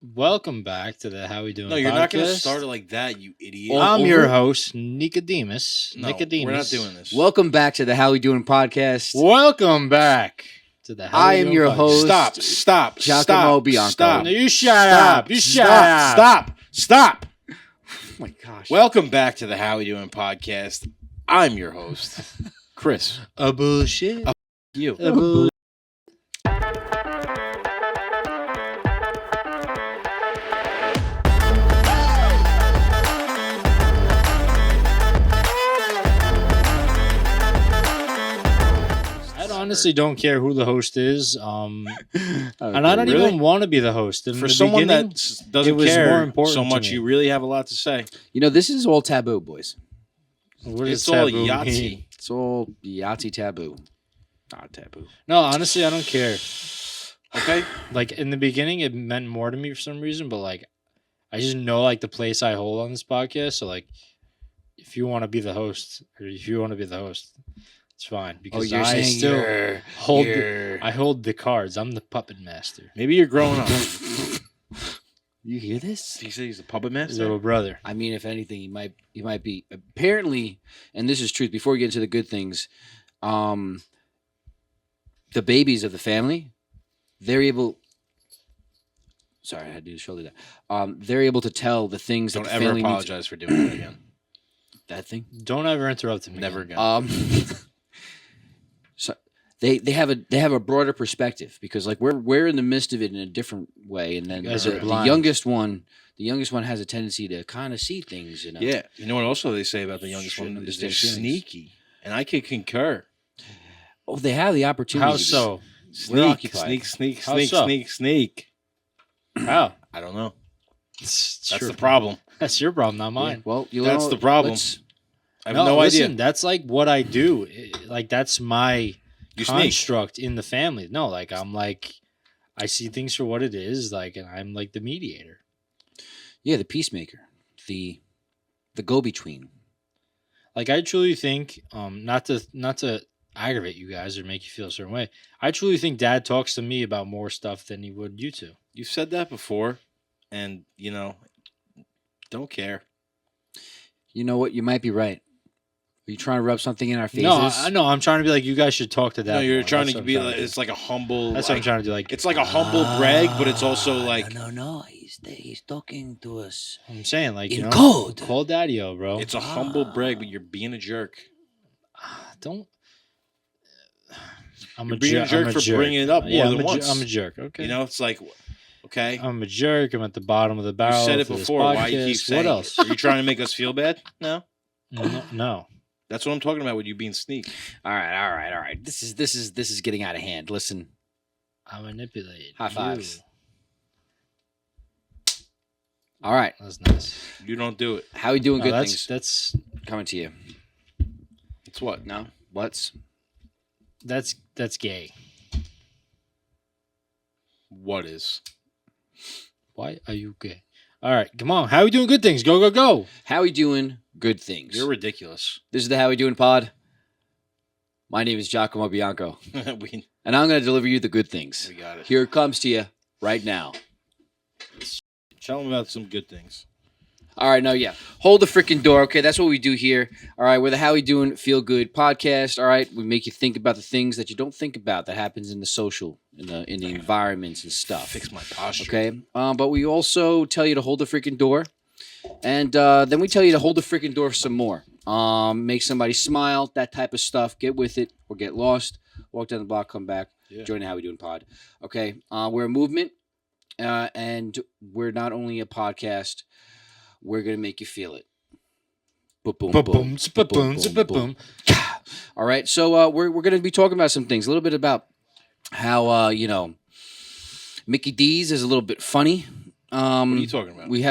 Welcome back to the How We Doing No, podcast. you're not going to start it like that, you idiot. I'm your host, Nicodemus. No, we're not doing this. Welcome back to the How We Doing Podcast. Welcome back to the How I We am Doing your podcast. host. Stop. Giacomo Bianco. Stop. No, you shut up. You shut up. Stop. Oh my gosh. Welcome back to the How We Doing Podcast. I'm your host, Chris. A bullshit. You. A bull- I honestly don't care who the host is. And I don't Really? even want to be the host. In For the someone beginning, that doesn't it was care more important so to much, me. you really have a lot to say. You know, this is all taboo, boys. what does It's all taboo Yahtzee. mean? It's all Yahtzee taboo. Not taboo. No, honestly, I don't care. Okay? Like in the beginning, it meant more to me for some reason, but like I just know like the place I hold on this podcast. So like, if you want to be the host, or if you want to be the host, it's fine because I still hold. I hold the cards. I'm the puppet master. Maybe you're growing up. You hear this? Did you say he's a puppet master? Little brother. I mean, if anything, he might be. Apparently, and this is truth. Before we get into the good things, the babies of the family, they're able. Sorry, I had to do the shoulder there. They're able to tell the things Don't that the ever family apologize for doing that again. That thing. Don't ever interrupt me. Never again. So they have a broader perspective because like we're in the midst of it in a different way, and then You guys are the blind. youngest one has a tendency to kind of see things. You know. Yeah. You know what also they say about the youngest Shouldn't one? Is they're understand feelings. sneaky. And I can concur. Oh, they have the opportunity. How so? We're Sneak, occupied. sneak. How so? How? I don't know. That's That's the problem. That's your problem, not mine. Well, That's the problem. I have no listen, idea. that's like what I do. Like that's my You sneak. construct in the family. No, like I'm like I see things for what it is, like, and I'm like the mediator. Yeah, the peacemaker, the go-between. Like I truly think, not to aggravate you guys or make you feel a certain way. I truly think Dad talks to me about more stuff than he would you two. You've said that before, and don't care. You know what? You might be right. Are you trying to rub something in our faces? No, I know. I'm trying to be like you guys should talk to Dad. No, you're more. trying That's to what be I'm like trying to it's like a humble. do. That's what I'm like, trying to do. Like It's like a humble brag, but it's also like No. He's talking to us. I'm saying, like In you know, code. call Daddy-o, bro. it's a humble brag, but you're being a jerk. Don't. I'm You're a being a jerk I'm for bringing it up more than once. I'm a jerk. Okay. It's like, okay, I'm a jerk. I'm at the bottom of the you barrel. said it for this before. Why you keep podcast. saying What it? else? Are you trying to make us feel bad? No, No. that's what I'm talking about with you being sneak. All right. This is getting out of hand. Listen. I manipulate. High fives. you. All right. That's nice. You don't do it. How we doing? No, Good that's things coming to you. It's what? No. What's that's gay. What is? Why are you gay? All right, come on. How we doing? Good things. Go, go, go. how we doing? Good things. You're ridiculous. This is the How We Doing pod. My name is Giacomo Bianco, we and I'm going to deliver you the good things. got it. Here it comes to you right now. Tell them about some good things. All right, no, yeah. Hold the freaking door, okay? That's what we do here. All right, we're the How We Doing Feel Good podcast. All right, we make you think about the things that you don't think about that happens in the social, in the environments and stuff. Fix my posture. Okay, but we also tell you to hold the freaking door, and then we tell you to hold the freaking door some more. Make somebody smile, that type of stuff. Get with it or get lost. Walk down the block, come back, Yeah. join the How We Doing pod. Okay, we're a movement, and we're not only a podcast. We're gonna make you feel it. Boom, Boom, boom, boom. All right, so we're gonna be talking about some things. A little bit about how Mickey D's is a little bit funny. What are you talking about? We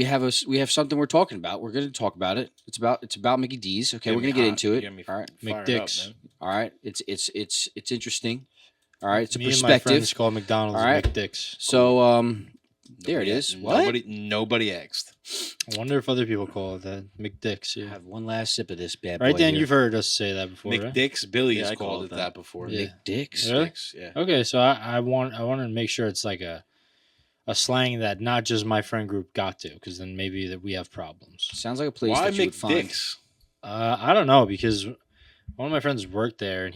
have something we're talking about. We're gonna talk about it. It's about Mickey D's. Okay, we're gonna get into it. All right, McDicks. all right. It's interesting. All right, it's a Me and my perspective. friends call McDonald's All right. McDicks. So there it is. What? Nobody asked. I wonder if other people call it that. McDicks, yeah. Have one last sip of this bad Right, boy Dan, here. you've heard us say that before, right? McDicks, Billy Yeah, has I called it that before. Yeah. Dicks. Really? McDicks, yeah. Okay, so I want to make sure it's like a a slang that not just my friend group got to, because then maybe that we have problems. Sounds like a place Why that you would find. McDicks? I don't know, because one of my friends worked there, and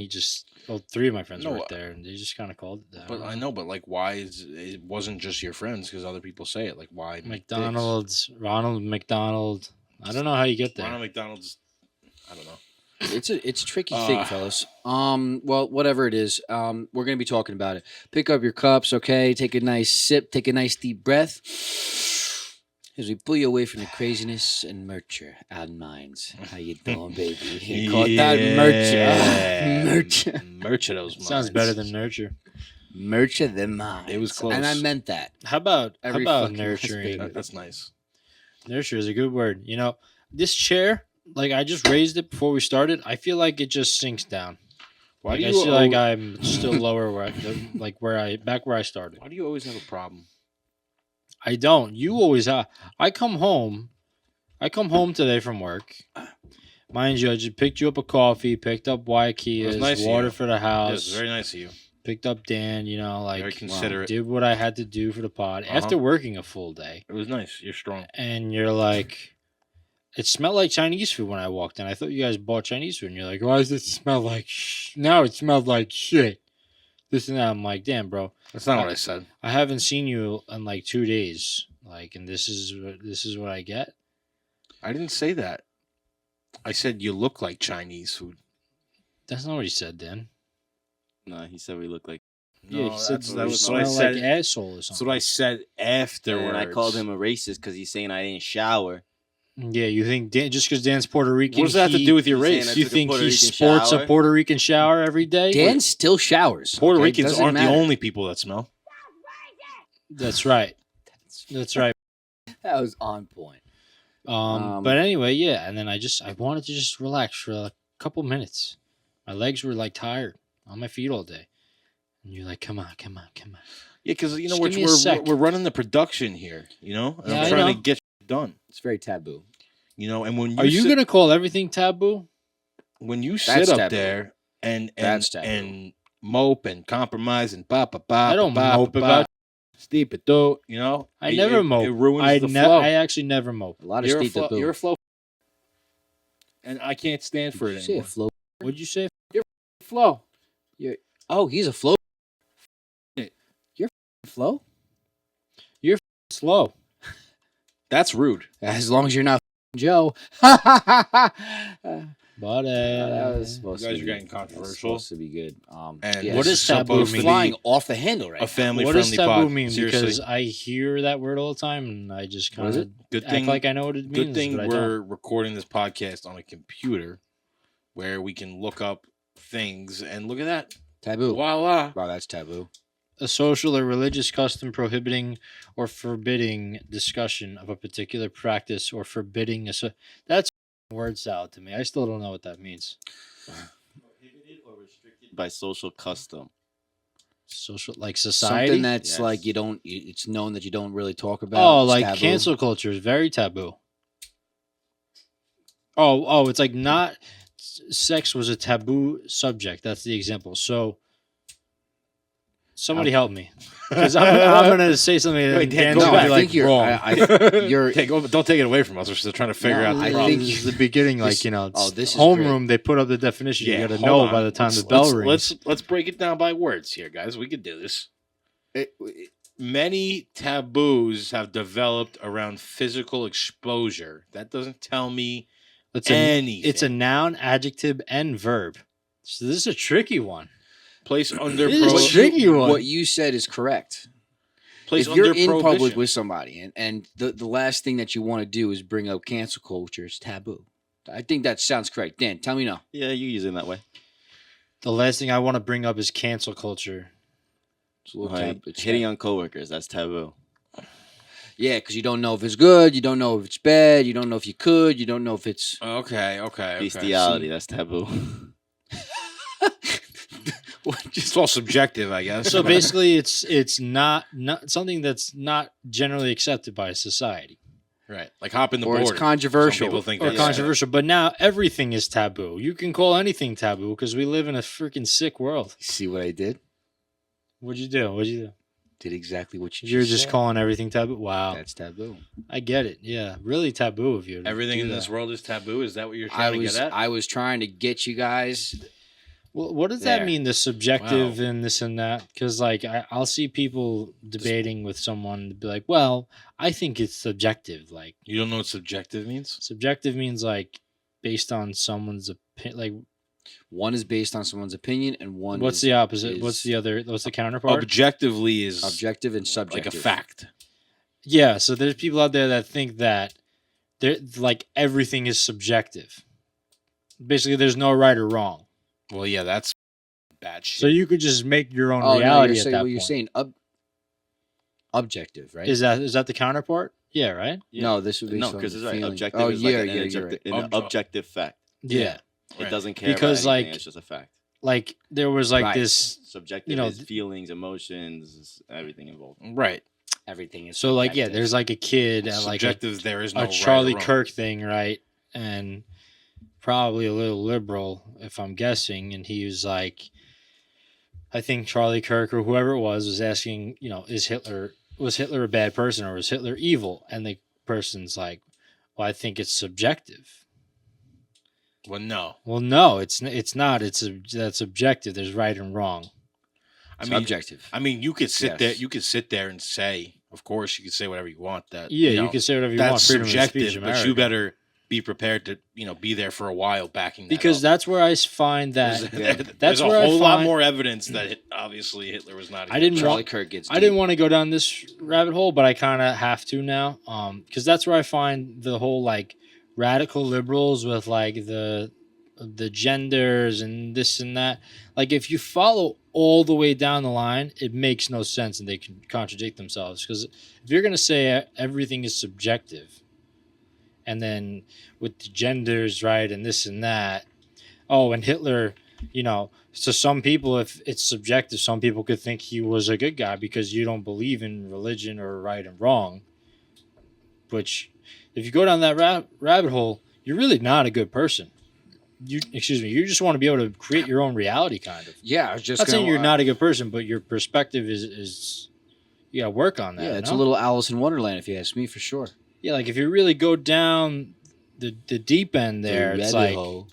three of my friends No, worked there, and they just kind of called it that. But I know, but like, why it wasn't just your friends? Because other people say it. Like, why McDonald's, Ronald McDonald. I don't know how you get there. Ronald McDonald's. I don't know. It's a tricky thing, fellas. Well, whatever it is, we're gonna be talking about it. Pick up your cups, okay? Take a nice sip. Take a nice deep breath as we pull you away from the craziness and nurture our minds. How you doing, baby? You caught that nurture. Nurture those minds. Sounds better than nurture. Nurture the mind. It was close. And I meant that. How about Every fucking nurturing? That's nice. Nurture is a good word. You know, this chair, like I just raised it before we started. I feel like it just sinks down. Why Like, do I you feel like I'm still lower where I started. Why do you always have a problem? I don't. You always have. I come home today from work. Mind you, I just picked you up a coffee, picked up Waikias, nice of water you. for the Yes, house. very nice of you. Picked up Dan, Very considerate. did what I had to do for the pod after working a full day. It was nice. You're strong. And you're like, it smelled like Chinese food when I walked in. I thought you guys bought Chinese food. And you're like, why does it smell like now it smells like shit. This and that. I'm like, damn, bro. That's not what I said. I haven't seen you in like 2 days. Like, and this is what I get. I didn't say that. I said you look like Chinese food. That's not what he said, Dan. No, he said we look like. Yeah, he said that you was what I smell said. like asshole or That's something. what I said afterwards. And I called him a racist because he's saying I didn't shower. Yeah, you think Dan, just because Dan's Puerto Rican, What does that have to do with your he's saying race? I you took a think Puerto he Rican sports shower? a Puerto Rican shower every day? Dan still showers. Puerto okay? Ricans Doesn't aren't matter. the only people that smell. That's right. That's right. That was on point. But anyway, yeah. And then I wanted to just relax for a couple minutes. My legs were like tired on my feet all day. And you're like, come on. Yeah, because you know Just give me a sec. we're running the production here. You know, and Yeah, I'm I trying know. to get shit done. It's very taboo. You know, and when Are you gonna call everything taboo? when you That's sit up taboo. there and That's taboo. and mope and compromise and I don't mope about. steep it though. You know, I never mope. It ruins the flow. I actually never mope. A lot of You're a Steve flow. You're a flow. And I can't stand for it Say a anymore. flow. What'd you say? Flow. Oh, he's a flow. You're flow. Slow. That's rude. As long as you're not Joe. But That was supposed You guys to are be, getting that was controversial. supposed to be good. And yeah, what this is taboo supposed mean? to flying be off the handle right a family what does friendly taboo pod. mean? Seriously. Because I hear that word all the time, and I just What is kind it? of Good act thing. like I know what it means. Good thing but I we're don't. recording this podcast on a computer, where we can look up things and look at that. Taboo. Voila. Wow, that's taboo. A social or religious custom prohibiting or forbidding discussion of a particular practice or forbidding that's word salad to me. I still don't know what that means. Prohibited or restricted by social custom. Social, like society. Something that's Yes. like it's known that you don't really talk about. Oh, It's like taboo. cancel culture is very taboo. Oh, it's like not sex was a taboo subject. That's the example. So somebody help me, because I'm gonna say something Wait, and Dan, Dan's go gonna back. be I like think you're. wrong. You're. Don't take it away from us. We're still trying to figure No, out the I problem. think This is the beginning, like This- it's this is homeroom. They put up the definition. Yeah, You got to hold know on. by the time Let's- the bell let's- rings. Let's break it down by words here, guys. We could do this. Many taboos have developed around physical exposure. That doesn't tell me It's anything. It's a noun, adjective, and verb. So this is a tricky one. place under This is pro- a tricky one. What you said is correct. place If you're under in public prohibition. with somebody and the last thing that you want to do is bring up cancel culture, it's taboo. I think that sounds correct. Dan, tell me no. Yeah, you use it that way. The last thing I want to bring up is cancel culture. It's a little Like, tab- it's hitting on coworkers, that's taboo. Yeah, because you don't know if it's good, you don't know if it's bad, you don't know if you could, you don't know if it's. Okay. Bestiality, that's taboo. It's all subjective, I guess. So basically, it's not something that's not generally accepted by society right, like hopping the Or board. it's controversial. Some people think or that's controversial. But now everything is taboo. You can call anything taboo because we live in a freaking sick world. See what I did? What'd you do? did exactly what you You're just said. calling everything taboo. Wow, That's taboo. I get it. Yeah, really taboo of you. To Everything do in that. this world is taboo. Is that what you're I trying to was get at? I was trying to get you guys. Well, what does that There. mean? The subjective Wow. and this and that? Because like I'll see people debating with someone to be like, "Well, I think it's subjective." Like You don't know what subjective means? subjective means like based on someone's opinion. Like One is based on someone's opinion, and one what's is, the opposite? What's is the other? What's the counterpart? Objectively is objective and subjective. like a fact. Yeah. So there's people out there that think that they're like everything is subjective. Basically, there's no right or wrong. Well, yeah, that's bad shit. So you could just make your own Oh no, reality you're at saying that well, point. you're saying objective, right? Is that the counterpart? Yeah. Right. Yeah. No, this would be No, some because it's right. feeling. Objective Oh is yeah, like yeah, you're right. an objective fact. Yeah. Right. It doesn't care Because, about anything. like- It's just a fact. Like there was like Right. this. Subjective know, is feelings, emotions, everything involved. right. Everything is So like yeah, subjective. there's like a kid at like a Subjective, there is no a right or Charlie wrong. Kirk thing, right? And probably a little liberal, if I'm guessing. And he was like, I think Charlie Kirk or whoever it was asking, was Hitler a bad person or was Hitler evil? And the person's like, well, I think it's subjective. Well, no. Well, no, it's not. That's objective. There's right and wrong. I mean, subjective. I mean, you could sit Yes. there. You could sit there and say, of course, you could say whatever you want. That Yeah, you you can say whatever you want. that's Freedom of subjective, speech, but you America. better be prepared to be there for a while backing that Because up. that's where I find that there's that's a where I whole lot find- more evidence that obviously Hitler was not. I didn't evil. Charlie Kirk gets. I didn't want to go down this rabbit hole, but I kind of have to now, because that's where I find the whole like radical liberals with like the genders and this and that. Like if you follow all the way down the line, it makes no sense, and they can contradict themselves. Because if you're gonna say everything is subjective, and then with the genders, right, and this and that, oh, and Hitler, so some people, if it's subjective, some people could think he was a good guy because you don't believe in religion or right and wrong. Which, if you go down that rabbit hole, you're really not a good person. You just want to be able to create your own reality, kind of. Yeah, I was just Not saying gonna- you're not a good person, but your perspective is you got to work on that. Yeah, it's no? a little Alice in Wonderland, if you ask me, for sure. Yeah, like if you really go down the deep end there, The it's rabbit like hole.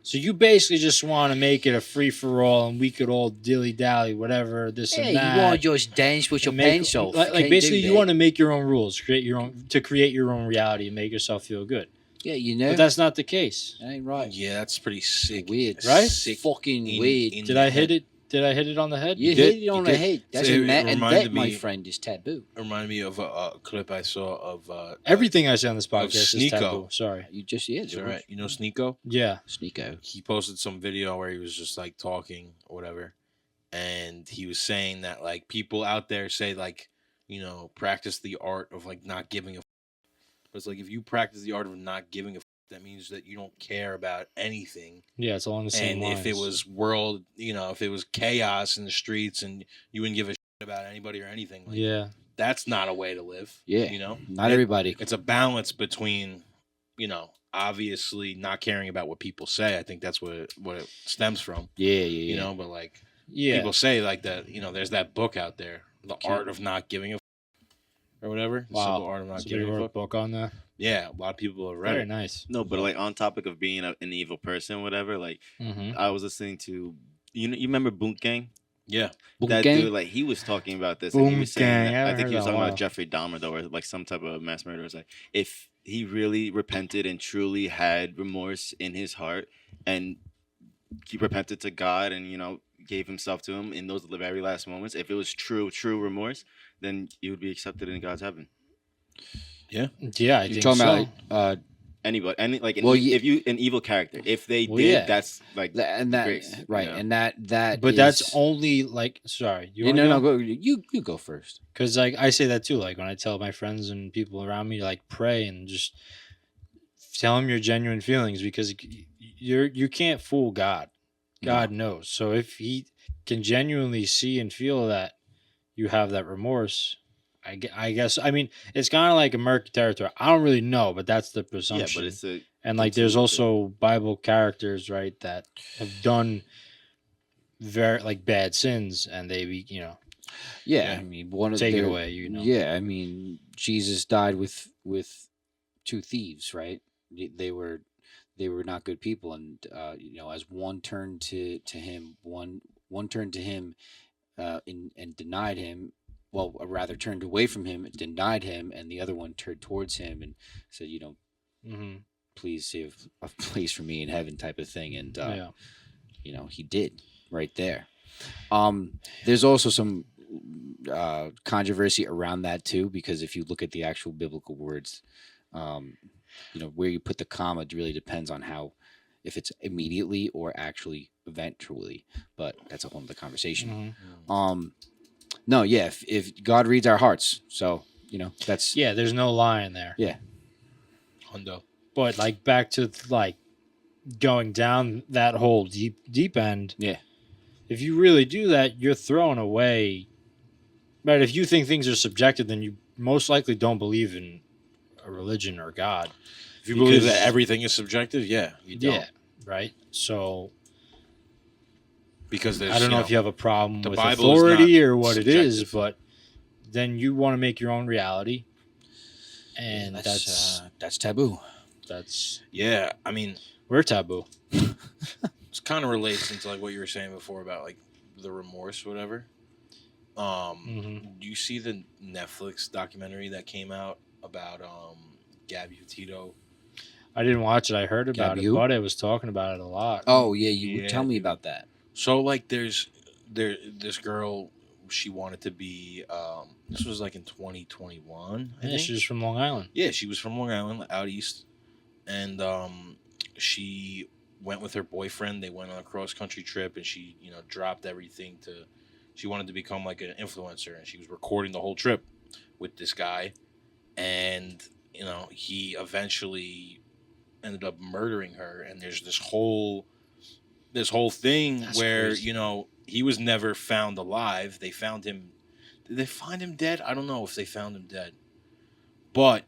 so you basically just want to make it a free for all, and we could all dilly dally, whatever this and that. just dance with and make- like basically you want to make your own rules, create your own reality, and make yourself feel good. Yeah, you know. But that's not the case. That ain't right. Yeah, that's pretty sick. Weird, right? Sick Fucking in- weird. in Did the I hit head. it? Did I hit it on the head? You did, hit it on you the did. head. That's So a it and reminded that, my me- friend, is taboo. Reminded me of a clip I saw of Everything I say on this podcast is Sneeko. taboo. Sorry. You just It's all right. You know Sneeko? Yeah. Sneeko. He posted some video where he was just like talking or whatever, and he was saying that like people out there say like practice the art of like not giving a. But it's like if you practice the art of not giving a, that means that you don't care about anything. Yeah, it's along the same And lines. if it was if it was chaos in the streets and you wouldn't give a shit about anybody or anything, like, yeah. that's not a way to live. Yeah. Not It- everybody. It's a balance between, obviously not caring about what people say. I think that's what it stems from. Yeah. But like Yeah. people say like that, there's that book out there, The Okay. Art of Not Giving a or whatever. The Simple Art of Not Somebody Giving a wrote a fuck. book on that. Yeah, a lot of people have read Very it. nice. No, but like on topic of being an evil person, whatever. Like Mm-hmm. I was listening to, you remember Boot Gang? Yeah. Boom That gang. dude, like he was talking about this, and he Boom was saying, Gang, I I haven't think heard he was that in a talking while. about Jeffrey Dahmer though, or like some type of mass murderer. It's like if he really repented and truly had remorse in his heart, and he repented to God, and gave himself to him in those very last moments. If it was true remorse, then you would be accepted in God's heaven. Yeah, I You're think talking so. about Anybody, Well, if you an evil character, if they Well, did, yeah. that's like and that grace, right, you know? and that. But is- that's only like sorry. You Yeah, wanna no, go? go. You go first. Because like I say that too. Like when I tell my friends and people around me, like pray and just tell them your genuine feelings, because you can't fool God. God knows. So if He can genuinely see and feel that you have that remorse, I guess. I mean, it's kind of like a murky territory. I don't really know, but that's the yeah, presumption. but it's a And like there's Continue to- also Bible characters, right, that have done very like bad sins, and they be Yeah, Yeah. I mean, one of Take it their- away, you know. Yeah, I mean, Jesus died with two thieves, right? They were not good people, and as one turned to him, one turned to him, and denied him. Well, rather turned away from him and denied him, and the other one turned towards him and said, Mm-hmm. please save a place for me in heaven, type of thing. And Yeah. he did right there. There's also some controversy around that too, because if you look at the actual biblical words, where you put the comma really depends on if it's immediately or actually eventually, but that's a whole other conversation. Mm-hmm. No, yeah, if God reads our hearts, so that's Yeah, there's no lie in there. yeah. Hundo. But like back to like going down that whole deep end. Yeah. If you really do that, you're throwing away. But if you think things are subjective, then you most likely don't believe in a religion or God. If you believe that everything is subjective, yeah, you don't. Yeah, right. So Because there's, I don't know if you have a problem the with Bible is authority not or what it is, subjective. but then you want to make your own reality, and that's taboo. Yeah, I mean, we're taboo. it kind of relates into like what you were saying before about like the remorse, whatever. Do you see the Netflix documentary that came out about Gabby Petito? I didn't watch it. I heard about Gabby it, who? but it was talking about it a lot. Oh yeah, you Yeah, tell me dude. about that. So like this girl, she wanted to be this was like in 2021, I Yeah, think. she's from Long Island. Yeah, she was from Long Island, out east, and she went with her boyfriend. They went on a cross country trip, and she, dropped everything to. She wanted to become like an influencer, and she was recording the whole trip with this guy, and he eventually ended up murdering her. And there's this whole thing That's where crazy. he was never found alive. They found him. Did they find him dead? I don't know if they found him dead. But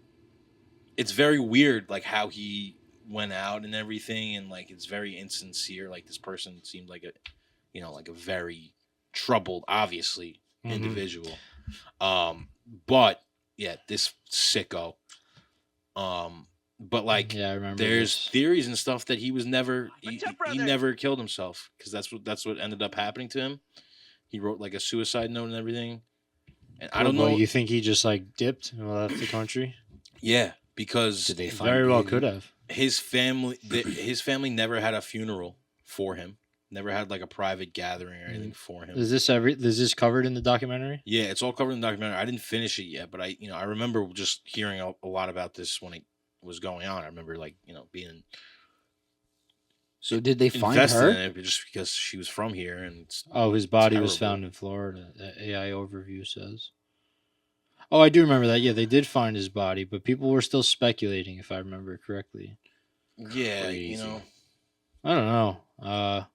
it's very weird, like how he went out and everything, and like it's very insincere. Like this person seemed like a very troubled, obviously, individual. But yeah, this sicko. But like, Yeah, I remember. there's this. theories and stuff that he was never he never killed himself, because that's what ended up happening to him. He wrote like a suicide note and everything. And I don't know. You think he just like dipped and left the country? Yeah, because Did they find Very well could have. his family never had a funeral for him. Never had like a private gathering or anything for him. Is this covered in the documentary? Yeah, it's all covered in the documentary. I didn't finish it yet, but I remember just hearing a lot about this when it was going on. I remember being So did they find invested her? in it just because she was from here, and His body was terrible. found in Florida. The AI overview says. Oh, I do remember that. Yeah, they did find his body, but people were still speculating, if I remember correctly. yeah, Crazy. I don't know.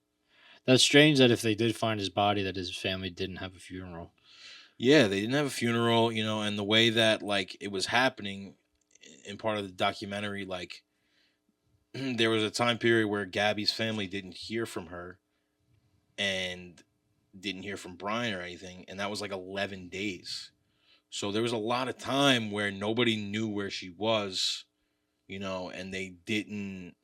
That's strange that if they did find his body, that his family didn't have a funeral. Yeah, they didn't have a funeral, and the way that like it was happening in part of the documentary, like there was a time period where Gabby's family didn't hear from her and didn't hear from Brian or anything, and that was like 11 days. So there was a lot of time where nobody knew where she was, and they didn't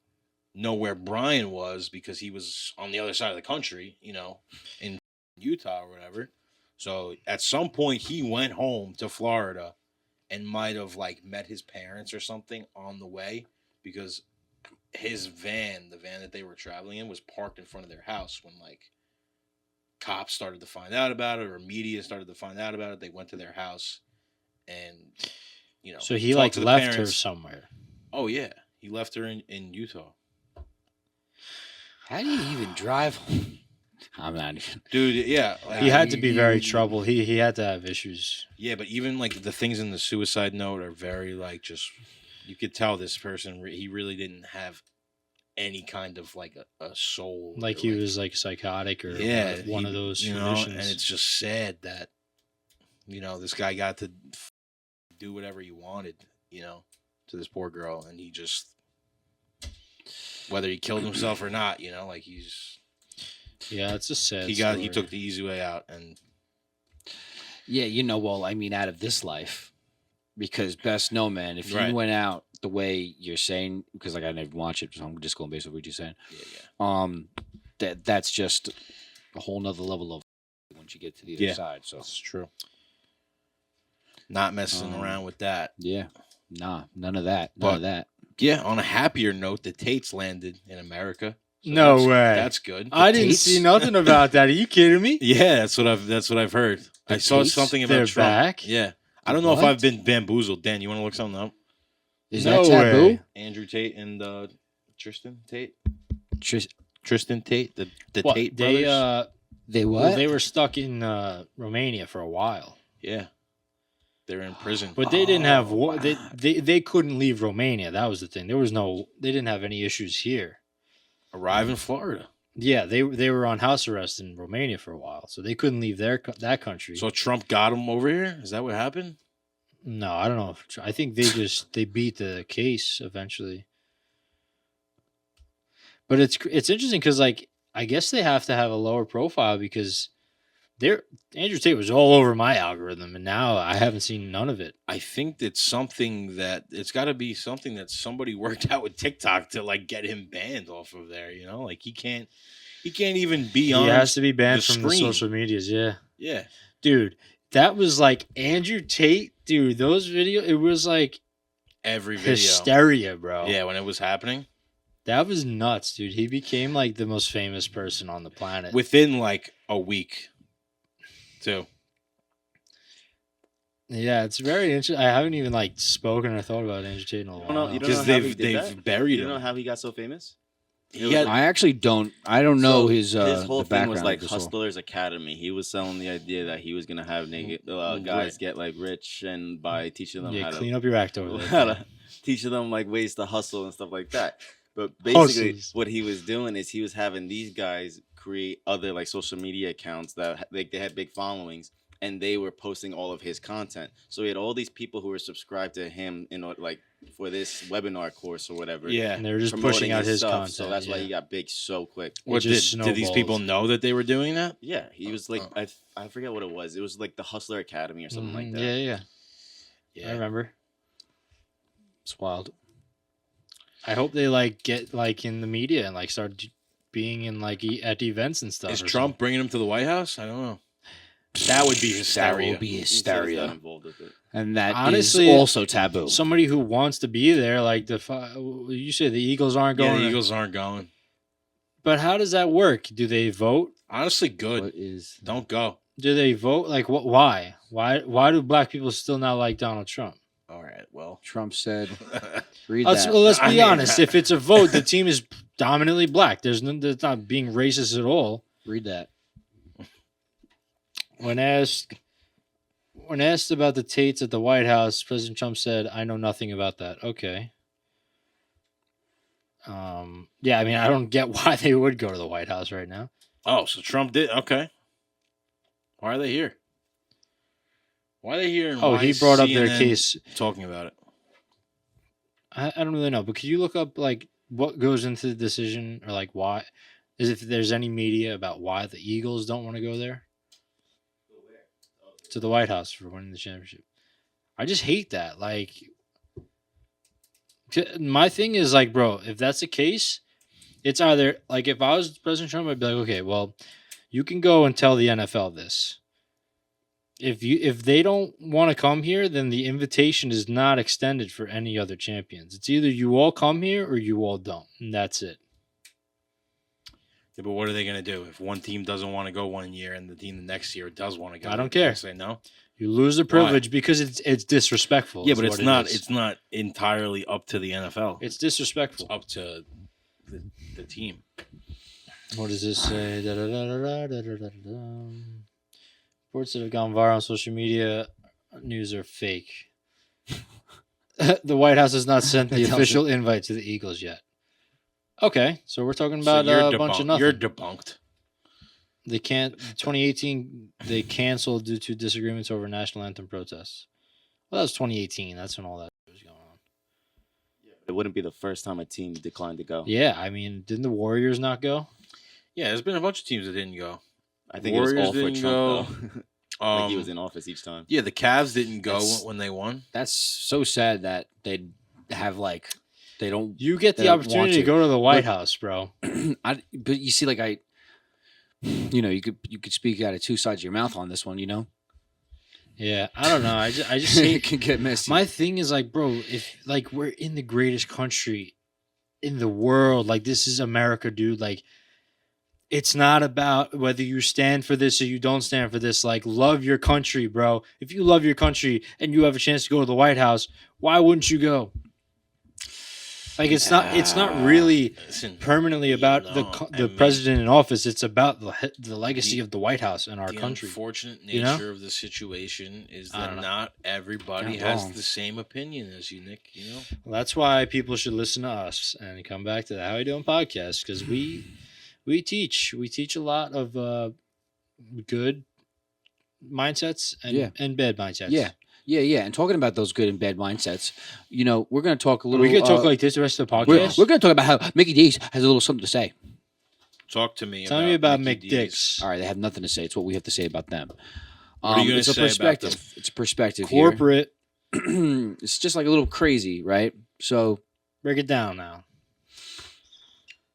know where Brian was because he was on the other side of the country, in Utah or whatever. So at some point he went home to Florida and might have like met his parents or something on the way, because his van, the van that they were traveling in, was parked in front of their house when like cops started to find out about it, or media started to find out about it. They went to their house and So he talked like to the left her parents. somewhere. Oh yeah, he left her in Utah. How do you even drive home? I'm not even. Dude, yeah. He had to be very troubled. He had to have issues. Yeah, but even like the things in the suicide note are very like just, you could tell this person, he really didn't have any kind of like a soul. Like or, he was like psychotic or one of those and conditions. it's just sad that this guy got to do whatever he wanted, to this poor girl, and he just, whether he killed himself or not, Yeah, it's a sad. he story. took the easy way out, and Yeah, well, I mean, out of this life, because best no, man. If Right. you went out the way you're saying, because like I never watch it, so I'm just going based on what you're saying. Yeah. That's just a whole nother level of once you get to the other side. So That's true. Not messing around with that. yeah, none of that. None But- of that. Yeah, on a happier note, the Tates landed in America. So No that's- way. That's good. I didn't Tates? see nothing about that. Are you kidding me? Yeah, that's what I've heard. The I saw Tates? something about They're Trump. back? Yeah. I don't know if What? I've been bamboozled. Dan, you want to look something up? Is No that taboo? way. Andrew Tate and Tristan Tate? Tris- Tristan Tate? The What, Tate brothers? They what? Well, they were stuck in Romania for a while, Yeah. They're in prison. but they didn't have Oh, they couldn't leave Romania. That was the thing. They didn't have any issues here. Arrive in Florida. Yeah, they were on house arrest in Romania for a while, so they couldn't leave that country. So Trump got them over here? Is that what happened? No, I don't know. I think they beat the case eventually. But it's interesting because like I guess they have to have a lower profile because Andrew Tate was all over my algorithm, and now I haven't seen none of it. I think it's something that it's got to be something that somebody worked out with TikTok to like get him banned off of there. You know, like he can't even be on. He has to be banned the from the screen. social medias. Yeah, Yeah, dude, that was like Andrew Tate, dude. Those videos, it was like every video. hysteria, bro. Yeah, when it was happening, that was nuts, dude. He became like the most famous person on the planet. within like a week, too. Yeah, it's very interesting. I haven't even like spoken or thought about Andrew Tate in a don't while. know- you don't Because know how he they've did that? buried You know him. how he got so famous? He had- I actually don't. I don't know So his whole the thing was background like of this whole- Hustlers Academy. He was selling the idea that he was gonna have naked guys Right. get like rich and by teaching them Yeah, how clean to up your act over how there. to teaching them like ways to hustle and stuff like that. But basically, Hustles. what he was doing is he was having these guys create other like social media accounts that they had big followings, and they were posting all of his content. So he had all these people who were subscribed to him in order, like for this webinar course or whatever. Yeah. And they were just promoting pushing out his stuff. content. So that's why yeah. he got big so quick. What just did these people snowballed. know that they were doing that? Yeah, he was like I forget what it was. It was like the Hustler Academy or something like that. Yeah. I remember. It's wild. I hope they like get like in the media and like start being in like at events and stuff. Is or Trump bringing him to the White House? I don't know. That would be That hysteria. will be He said he's hysteria, not involved with it. and that is Honestly, also taboo. something. Somebody who wants to be there, like you say the Eagles aren't Yeah, going. the Eagles aren't going. But how does that work? Do they vote? Honestly, good. What is Don't go. Do they vote? Like what? Why? Why do black people still not like Donald Trump? All right. Well. Trump said? Read Let's, that. well, let's I be mean- honest. If it's a vote, the team is dominantly black. There's not being racist at all. Read that. When asked about the Tates at the White House, President Trump said, "I know nothing about that." Okay. Yeah, I mean, I don't get why they would go to the White House right now. Oh, so Trump did. Okay. Why are they here? Why are they here? And Oh, why he is brought up their CNN case. talking about it. I don't really know, but could you look up like what goes into the decision or like why? Is if there's any media about why the Eagles don't want to go there to the White House for winning the championship? I just hate that. Like, my thing is like, bro, if that's the case, it's either like if I was President Trump, I'd be like, okay, well, you can go and tell the NFL this. If they don't want to come here, then the invitation is not extended for any other champions. It's either you all come here or you all don't, and that's it. Yeah, but what are they going to do if one team doesn't want to go one year and the team the next year does want to go? I don't They're care. gonna say no. You lose the privilege because it's disrespectful. Yeah, is but it's what it not. is. It's not entirely up to the NFL. It's disrespectful. up to the team. What does this say? Reports that have gone viral on social media news are fake. The White House has not sent the That tells official invite to the Eagles yet. Okay, so we're talking So about you're a bunch of debunked. nothing. You're debunked. They can't. 2018, they canceled due to disagreements over national anthem protests. Well, that was 2018. That's when all that was going on. It wouldn't be the first time a team declined to go. Yeah, I mean, didn't the Warriors not go? Yeah, there's been a bunch of teams that didn't go. I think Warriors it was all for didn't Trump, though. Like he was in office each time. Yeah, the Cavs didn't go That's- when they won. That's so sad that they have like they don't. You get They the don't opportunity want to to. go to the White But- House, bro. But you see, like you could speak out of two sides of your mouth on this one. You know, Yeah, I don't know. I just say it can get messy. my thing is like, bro, if like we're in the greatest country in the world, like this is America, dude. Like, it's not about whether you stand for this or you don't stand for this. Like, love your country, bro. If you love your country and you have a chance to go to the White House, why wouldn't you go? Like, it's not really Listen, permanently about know, the president in office. It's about the legacy of the White House in our the country. unfortunate nature you know? of the situation is I that don't know. not everybody Not has wrong. the same opinion as you, Nick. You know, Well, that's why people should listen to us and come back to the How We Doing podcast, because we teach a lot of good mindsets and bad mindsets. Yeah. And talking about those good and bad mindsets, you know, we're going to talk a little. We could talk like this the rest of the we're podcast. going to talk about how Mickey D's has a little something to say. talk to me. Tell me about Mickey D's. McDicks. All right, they have nothing to say. It's what we have to say about them. What are you gonna it's a say about perspective. them? It's a perspective. here. Corporate. It's just like a little crazy, right? So Break it down now.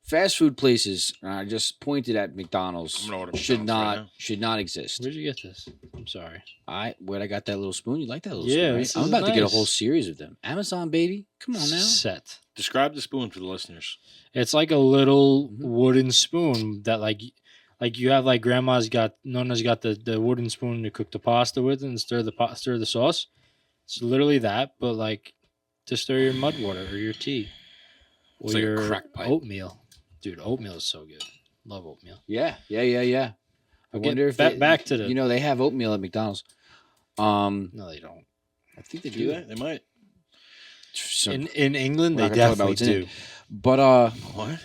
fast food places, I just pointed at McDonald's, I'm gonna order should McDonald's right not now. should not exist. Where'd you get this? I'm sorry. Where'd I got that little spoon? You like that little Yeah, spoon, this right? I'm is about to get a nice. whole series of them. Amazon, baby. Come on now. Set. Describe the spoon for the listeners. It's like a little Mhm. wooden spoon that like you have like Nona's got the wooden spoon to cook the pasta with and stir the sauce. It's literally that, but like to stir your mud water or your tea or It's like a your crack pipe. oatmeal. Dude, oatmeal is so good. Love oatmeal. Yeah. I Okay, wonder if back to the. you know, they have oatmeal at McDonald's. No, they don't. I think they Do do. they? They might. So, In England, we're they not gonna talk about definitely what's in do. but What?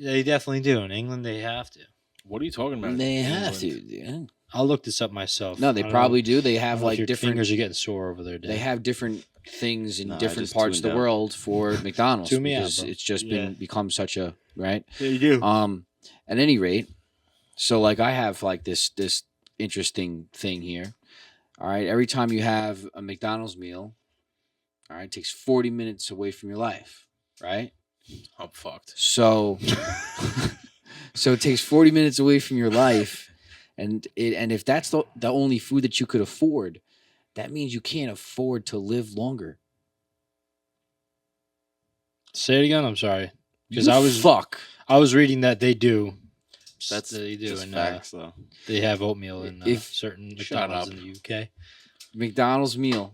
They definitely do. In England, they have to. What are you talking about? they in have England? to. Yeah. I'll look this up myself. No, they I don't probably know- do. They I don't have know if like your different. fingers are getting sore over there. They have different things in No, I different just parts of the tuned out. world for McDonald's Tune me out, because bro. it's just Yeah. become such a right. They do. At any rate, so like I have like this interesting thing here. All right, every time you have a McDonald's meal, all right, it takes 40 minutes away from your life, right? I'm fucked. So so it takes 40 minutes away from your life, and if that's the only food that you could afford, that means you can't afford to live longer. Say it again. I'm sorry. 'Cause You I was- fuck. I was reading that they do. That's they do, just and facts, though. they have oatmeal in If- certain Shut McDonald's up. in the UK. McDonald's meal,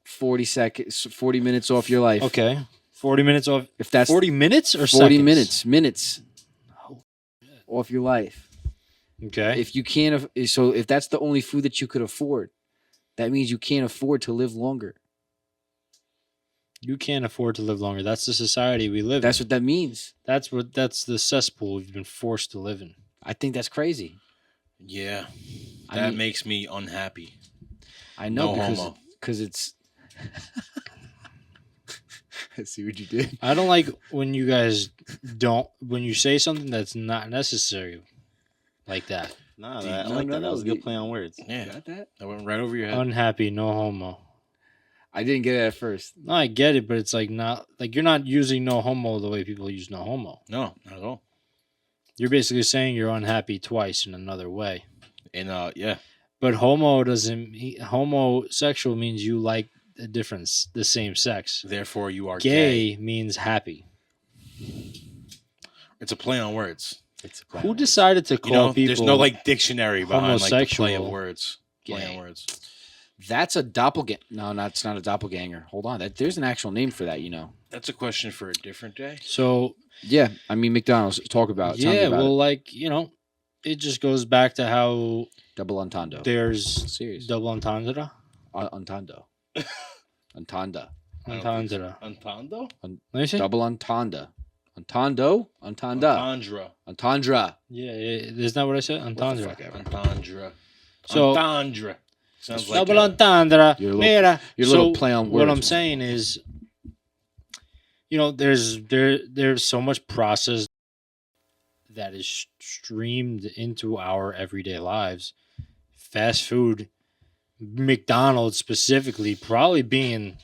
40 minutes off your life. Okay, 40 minutes off. If that's 40 minutes or 40 seconds? minutes Oh, off your life. Okay. If you can't, so if that's the only food that you could afford, that means you can't afford to live longer. You can't afford to live longer. That's the society we live That's in. what that means. That's the cesspool we've been forced to live in. I think that's crazy. Yeah, I that mean, makes me unhappy. I know no homo. because it's. I see what you did. I don't like when you guys when you say something that's not necessary like that. Nah, Do you- I no, like no, that. no, That was a the- good play on words. Yeah, Got that? that went right over your head. Unhappy, no homo. I didn't get it at first. No, I get it, but it's like not like you're not using no homo the way people use no homo. No, not at all. You're basically saying you're unhappy twice in another way. And yeah, But homosexual means you like the same sex. therefore you are Gay means happy. It's a play on words. It's a play Who on words. decided to You call know, people? there's no like dictionary behind like the play of homosexual words. Play gay? on words. That's a doppelganger. No, it's not a doppelganger. Hold on. There's an actual name for that, you know. That's a question for a different day. So Yeah, I mean McDonald's. Talk about it. Tell me yeah, about well, it. like it just goes back to how Double entendre. there's Serious. double entendre. Entendre. Entendre. I don't think so. Entendre. Antando? Let me see. Double entendre. Entendo? Entendre. Entendre. Entendre. Yeah, isn't that what I said? Entendre. fuck ever. Entendre. So- Entendre. Sounds like Double a- entendre. Your little- Mira. your little So play on What words, I'm man. saying is, there's so much process that is streamed into our everyday lives. Fast food McDonald's specifically probably being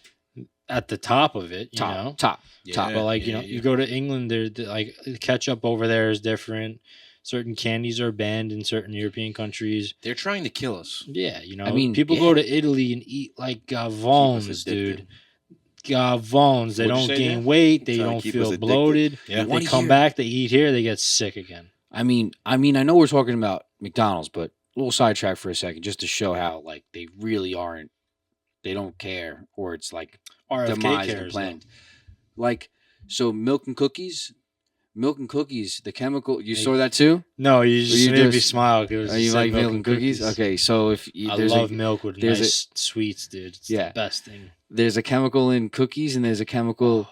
at the top of it, you know. Top. But like you go to England, like ketchup over there is different. Certain candies are banned in certain European countries. They're trying to kill us. Yeah, you know. I mean, people go to Italy and eat like gavons, dude. Gavons. They don't gain weight. They don't feel bloated. Yeah. They come back. They eat here. They get sick again. I mean, I know we're talking about McDonald's, but a little sidetrack for a second, just to show how like they really aren't. They don't care, or it's like RFK cares. Planned. Like, so milk and cookies, the chemical. You saw that too? No, you just made me smile. You like milk and cookies? Okay, so if I love milk with nice sweets, dude. It's the best thing. There's a chemical in cookies and there's a chemical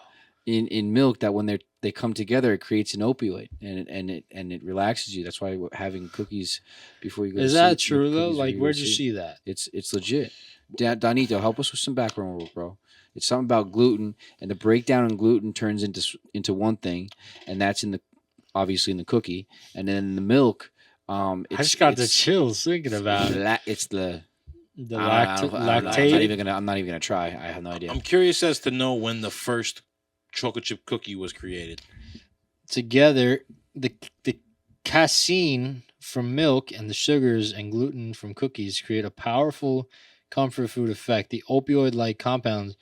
in milk that when they come together, it creates an opioid and it relaxes you. That's why having cookies before you go. Is to that sleep, true though? Like, where'd you see that? It's legit. Donito, help us with some background rules, bro. It's something about gluten, and the breakdown in gluten turns into one thing, and that's obviously in the cookie, and then in the milk. I just got the chills thinking about it. It's the lactate. I'm not even gonna try. I have no idea. I'm curious as to know when the first chocolate chip cookie was created. Together, the casein from milk and the sugars and gluten from cookies create a powerful comfort food effect. The opioid-like compounds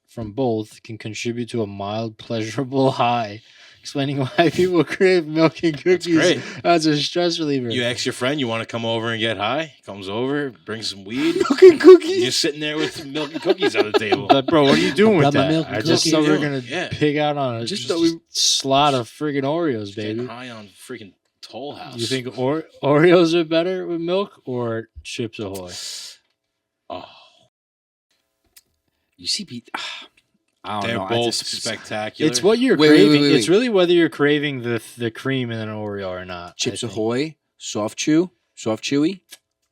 from both can contribute to a mild, pleasurable high, explaining why people crave milk and cookies as a stress reliever. You ask your friend, you want to come over and get high? Comes over, brings some weed. Milk and cookies? You're sitting there with milk and cookies on the table. But bro, what are you doing with that? I just thought we were going to pig out on a slot of friggin' Oreos, baby. Getting high on freaking Toll House. You think Oreos are better with milk or Chips Ahoy? Oh. You see, Pete. They're both spectacular. It's what you're craving. It's really whether you're craving the cream in an Oreo or not. Chips Ahoy, soft chewy,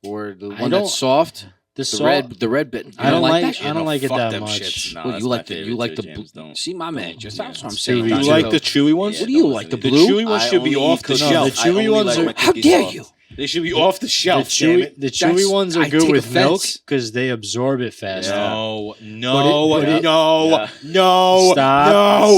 or the one that's soft. The red bit. I don't like it that much. No, you like the blue. See, my man, that's what I'm saying. You like the chewy ones? What do you like? The blue? The chewy ones should be off the shelf. The chewy ones are. How dare you? They should be off the shelf. The chewy ones are good with milk because they absorb it faster. No. Stop.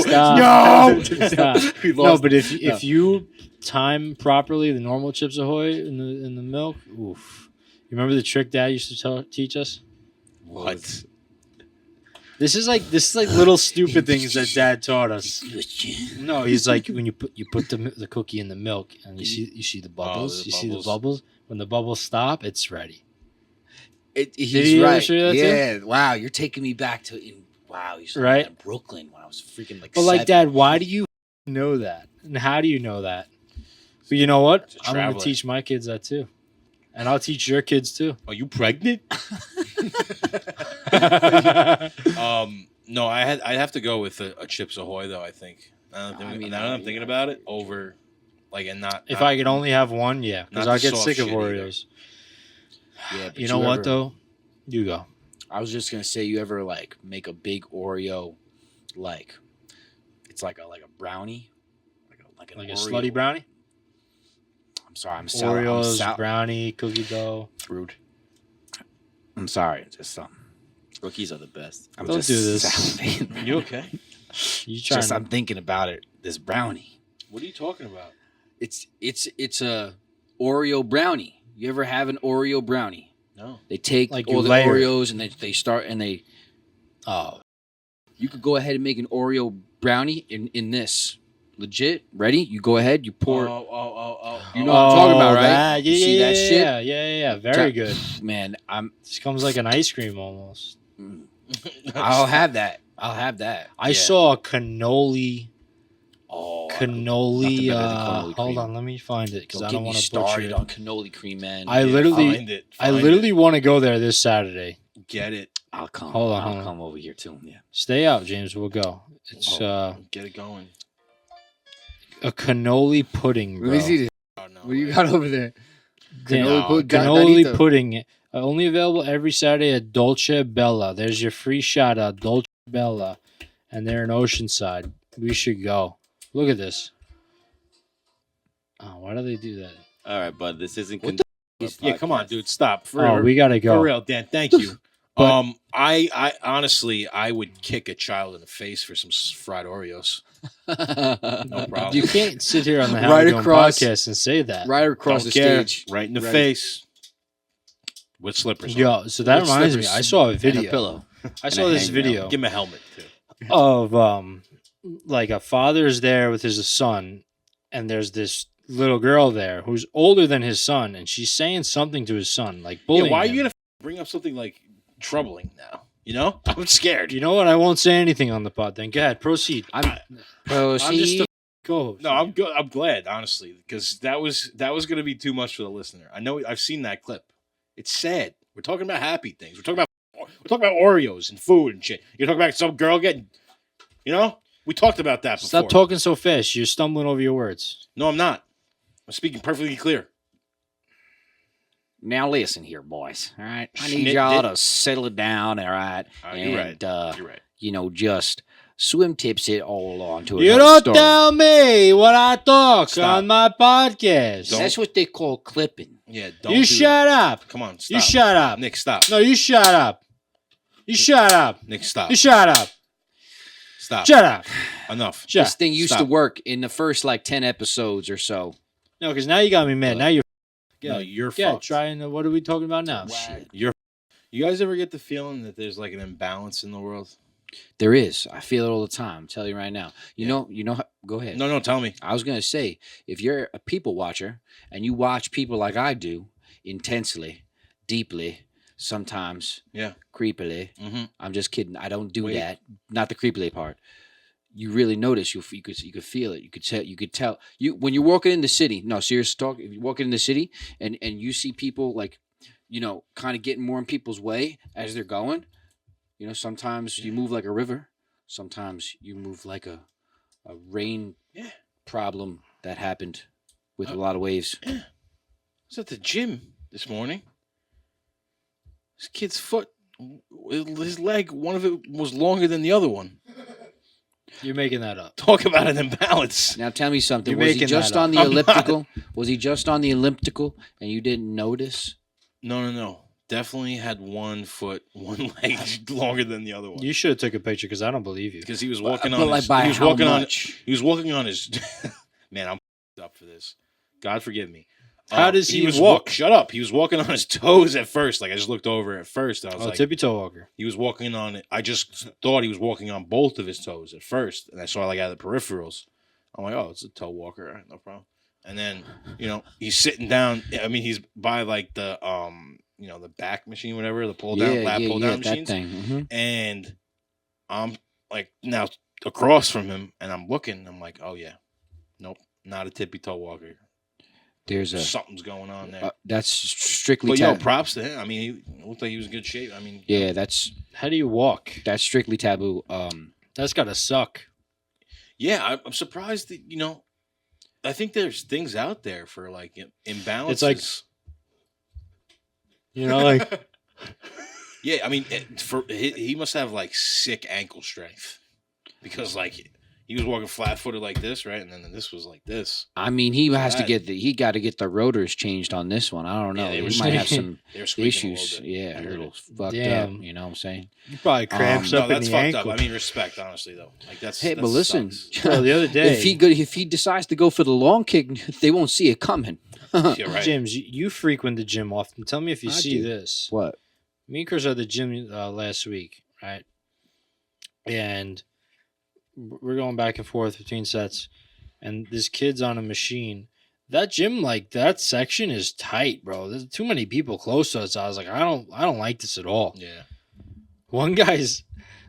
No, but if you time properly the normal Chips Ahoy in the milk, oof. You remember the trick Dad used to teach us? What? This is like little stupid things that Dad taught us. No, he's like when you put the cookie in the milk and you see the bubbles. See the bubbles. When the bubbles stop, it's ready. He's right. Yeah. Too? Wow, you're taking me back to right in Brooklyn when I was freaking like. But 7. like, Dad, why do you know that? And how do you know that? But you know what? I'm going to teach my kids that too. And I'll teach your kids too. Are you pregnant? No, I'd have to go with a Chips Ahoy though. I think. Now that I'm thinking about it, over like and not. If I could only have one, yeah, because I get sick of Oreos. Yeah, but you know what though? You go. I was just gonna say, you ever like make a big Oreo, like it's like a brownie, like a slutty brownie. I'm sorry, Oreos, brownie, cookie dough. Rude. I'm sorry, just Rookies are the best. Don't do this. You okay? I'm thinking about it. This brownie. What are you talking about? It's a Oreo brownie. You ever have an Oreo brownie? No. They take like all the Oreos and they start and they. Oh. You could go ahead and make an Oreo brownie in this. Legit, ready? You go ahead. You pour. You know what I'm talking about, right? Yeah, you see that shit? Yeah. Very good, man. This comes like an ice cream almost. I'll have that. I saw a cannoli. Cannoli hold on, let me find it because I don't want to butcher it. On cannoli cream, man. I literally want to go there this Saturday. Get it. I'll come. Hold on. I'll come over here too. Yeah. Stay out, James. We'll go. It's get it going. A cannoli pudding, bro. Let me see this. Oh, no, what do you got over there? Cannoli pudding. Only available every Saturday at Dolce Bella. There's your free shout out, Dolce Bella. And they're in Oceanside. We should go. Look at this. Oh, why do they do that? All right, bud. This isn't. Yeah, come on, dude, stop. Oh, we gotta go. For real, Dan. Thank you. But- I honestly, I would kick a child in the face for some fried Oreos. No problem. You can't sit here on the How Right We Doin across- podcast and say that. Right across Don't the care. stage. Right in the Right. face. With slippers. on. Yo, so that With reminds me. slippers I saw a and video. a pillow. I and saw a this hangnail. video Give him a helmet too. of like a father's there with his son, and there's this little girl there who's older than his son, and she's saying something to his son, like bullying Yeah, why are him. you gonna bring up something like troubling now? You know, I'm scared. You know what? I won't say anything on the pod. Then go ahead, proceed. I'm I'm just a, Go. no. I'm good. I'm glad, honestly, because that was gonna be too much for the listener. I know. I've seen that clip. It's sad. We're talking about happy things. We're talking about Oreos and food and shit. You're talking about some girl getting, you know. We talked about that before. Stop talking so fast. You're stumbling over your words. No, I'm not. I'm speaking perfectly clear. Now listen here, boys. All right, I need Schnit y'all dit. to settle it down. All right, You're right. and You're right. you know, just swim tips it all on to You another don't story. tell me what I talk Stop. on my podcast. That's what they call clipping. Yeah. Don't. You do shut up. that. Come on. Stop. You shut up. Nick, stop. No, you shut up. You shut up. Nick, stop. You shut up. Stop. Shut up. Enough. Shut This thing used to Stop. work in the first like 10 episodes or so. No, because now you got me mad. Now you're. No, you're Yeah, fucked. trying. What are we talking about now? Shit. You guys ever get the feeling that there's like an imbalance in the world? There is. I feel it all the time. I'm telling you right now. You Yeah. know. Go ahead. No, tell me. I was gonna say, if you're a people watcher and you watch people like I do, intensely, deeply, sometimes, Yeah. creepily. Mm-hmm. I'm just kidding. I don't do Wait. that. Not the creepily part. You really notice. You could feel it. You could tell. You could tell. You when you're walking in the city. No, serious talk. If you're walking in the city and you see people like, kind of getting more in people's way as they're going. Sometimes you move like a river. Sometimes you move like a rain problem that happened with a lot of waves. I was at the gym this morning. This kid's foot, his leg, one of it was longer than the other one. You're making that up. Talk about an imbalance. Now tell me something. You're Was he making just that up. on the I'm not. elliptical? Was he just on the elliptical and you didn't notice? No. Definitely had one foot, one leg longer than the other one. You should have took a picture because I don't believe you. Because he was walking But on like his, by he was how walking much? He was walking on his. Man, I'm up for this. God forgive me. How does he was walk? Shut up. He was walking on his toes at first. Like I just looked over at first. I was like, tippy toe walker. he was walking on it. I just thought he was walking on both of his toes at first, and I saw like out of the peripherals. I'm like, oh, it's a toe walker. All right, no problem. And then he's sitting down. I mean, he's by like the the back machine, whatever, the pull down, lab pull down that machines. thing. Mhm. And I'm like now across from him, and I'm looking. I'm like, oh yeah, nope, not a tippy toe walker. There's Something's going on there. that's strictly. But props to him. I mean, he looked like he was in good shape. I mean, Yeah, that's How do you walk? strictly taboo. That's gotta suck. yeah, I'm surprised that I think there's things out there for like imbalances. It's like- Like yeah, I mean, he must have like sick ankle strength because like he was walking flat footed like this, right, and then this was like this. I mean, he has to That- he got to get the rotors changed on this one. I don't know. Yeah, they he were might have squeaking. some They were squeaking issues. a little bit. Yeah, I a heard little it. fucked Damn. up. You know what I'm saying? you probably cramps No, up No, in that's the fucked ankle. up. I mean, respect, honestly, though. Like that's. Hey, that but listen, sucks. Well, the other day, if he decides to go for the long kick, they won't see it coming. Yeah, right. James, you frequent the gym often. Tell me if you I see do. this. What? Me and Chris are at the gym last week, right? And we're going back and forth between sets, and this kid's on a machine. That gym, like that section, is tight, bro. There's too many people close to us. I was like, I don't like this at all. Yeah. One guy's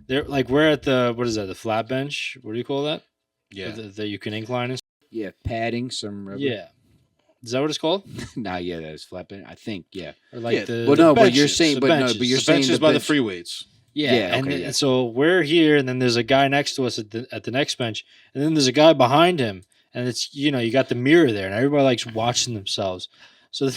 there, like we're at the what is that? The flat bench? What do you call that? Yeah. That you can incline and Yeah, padding some rubber. yeah. Is that what it's called? Nah, yeah, that is flapping. I think, yeah. Or like Yeah, the Well, the no, but you're benches, saying, the but no, benches. but you're The saying benches the by bench. the free weights. Yeah, Yeah, and okay, then- yeah. so we're here, and then there's a guy next to us at the next bench, and then there's a guy behind him, and it's you got the mirror there, and everybody likes watching themselves. So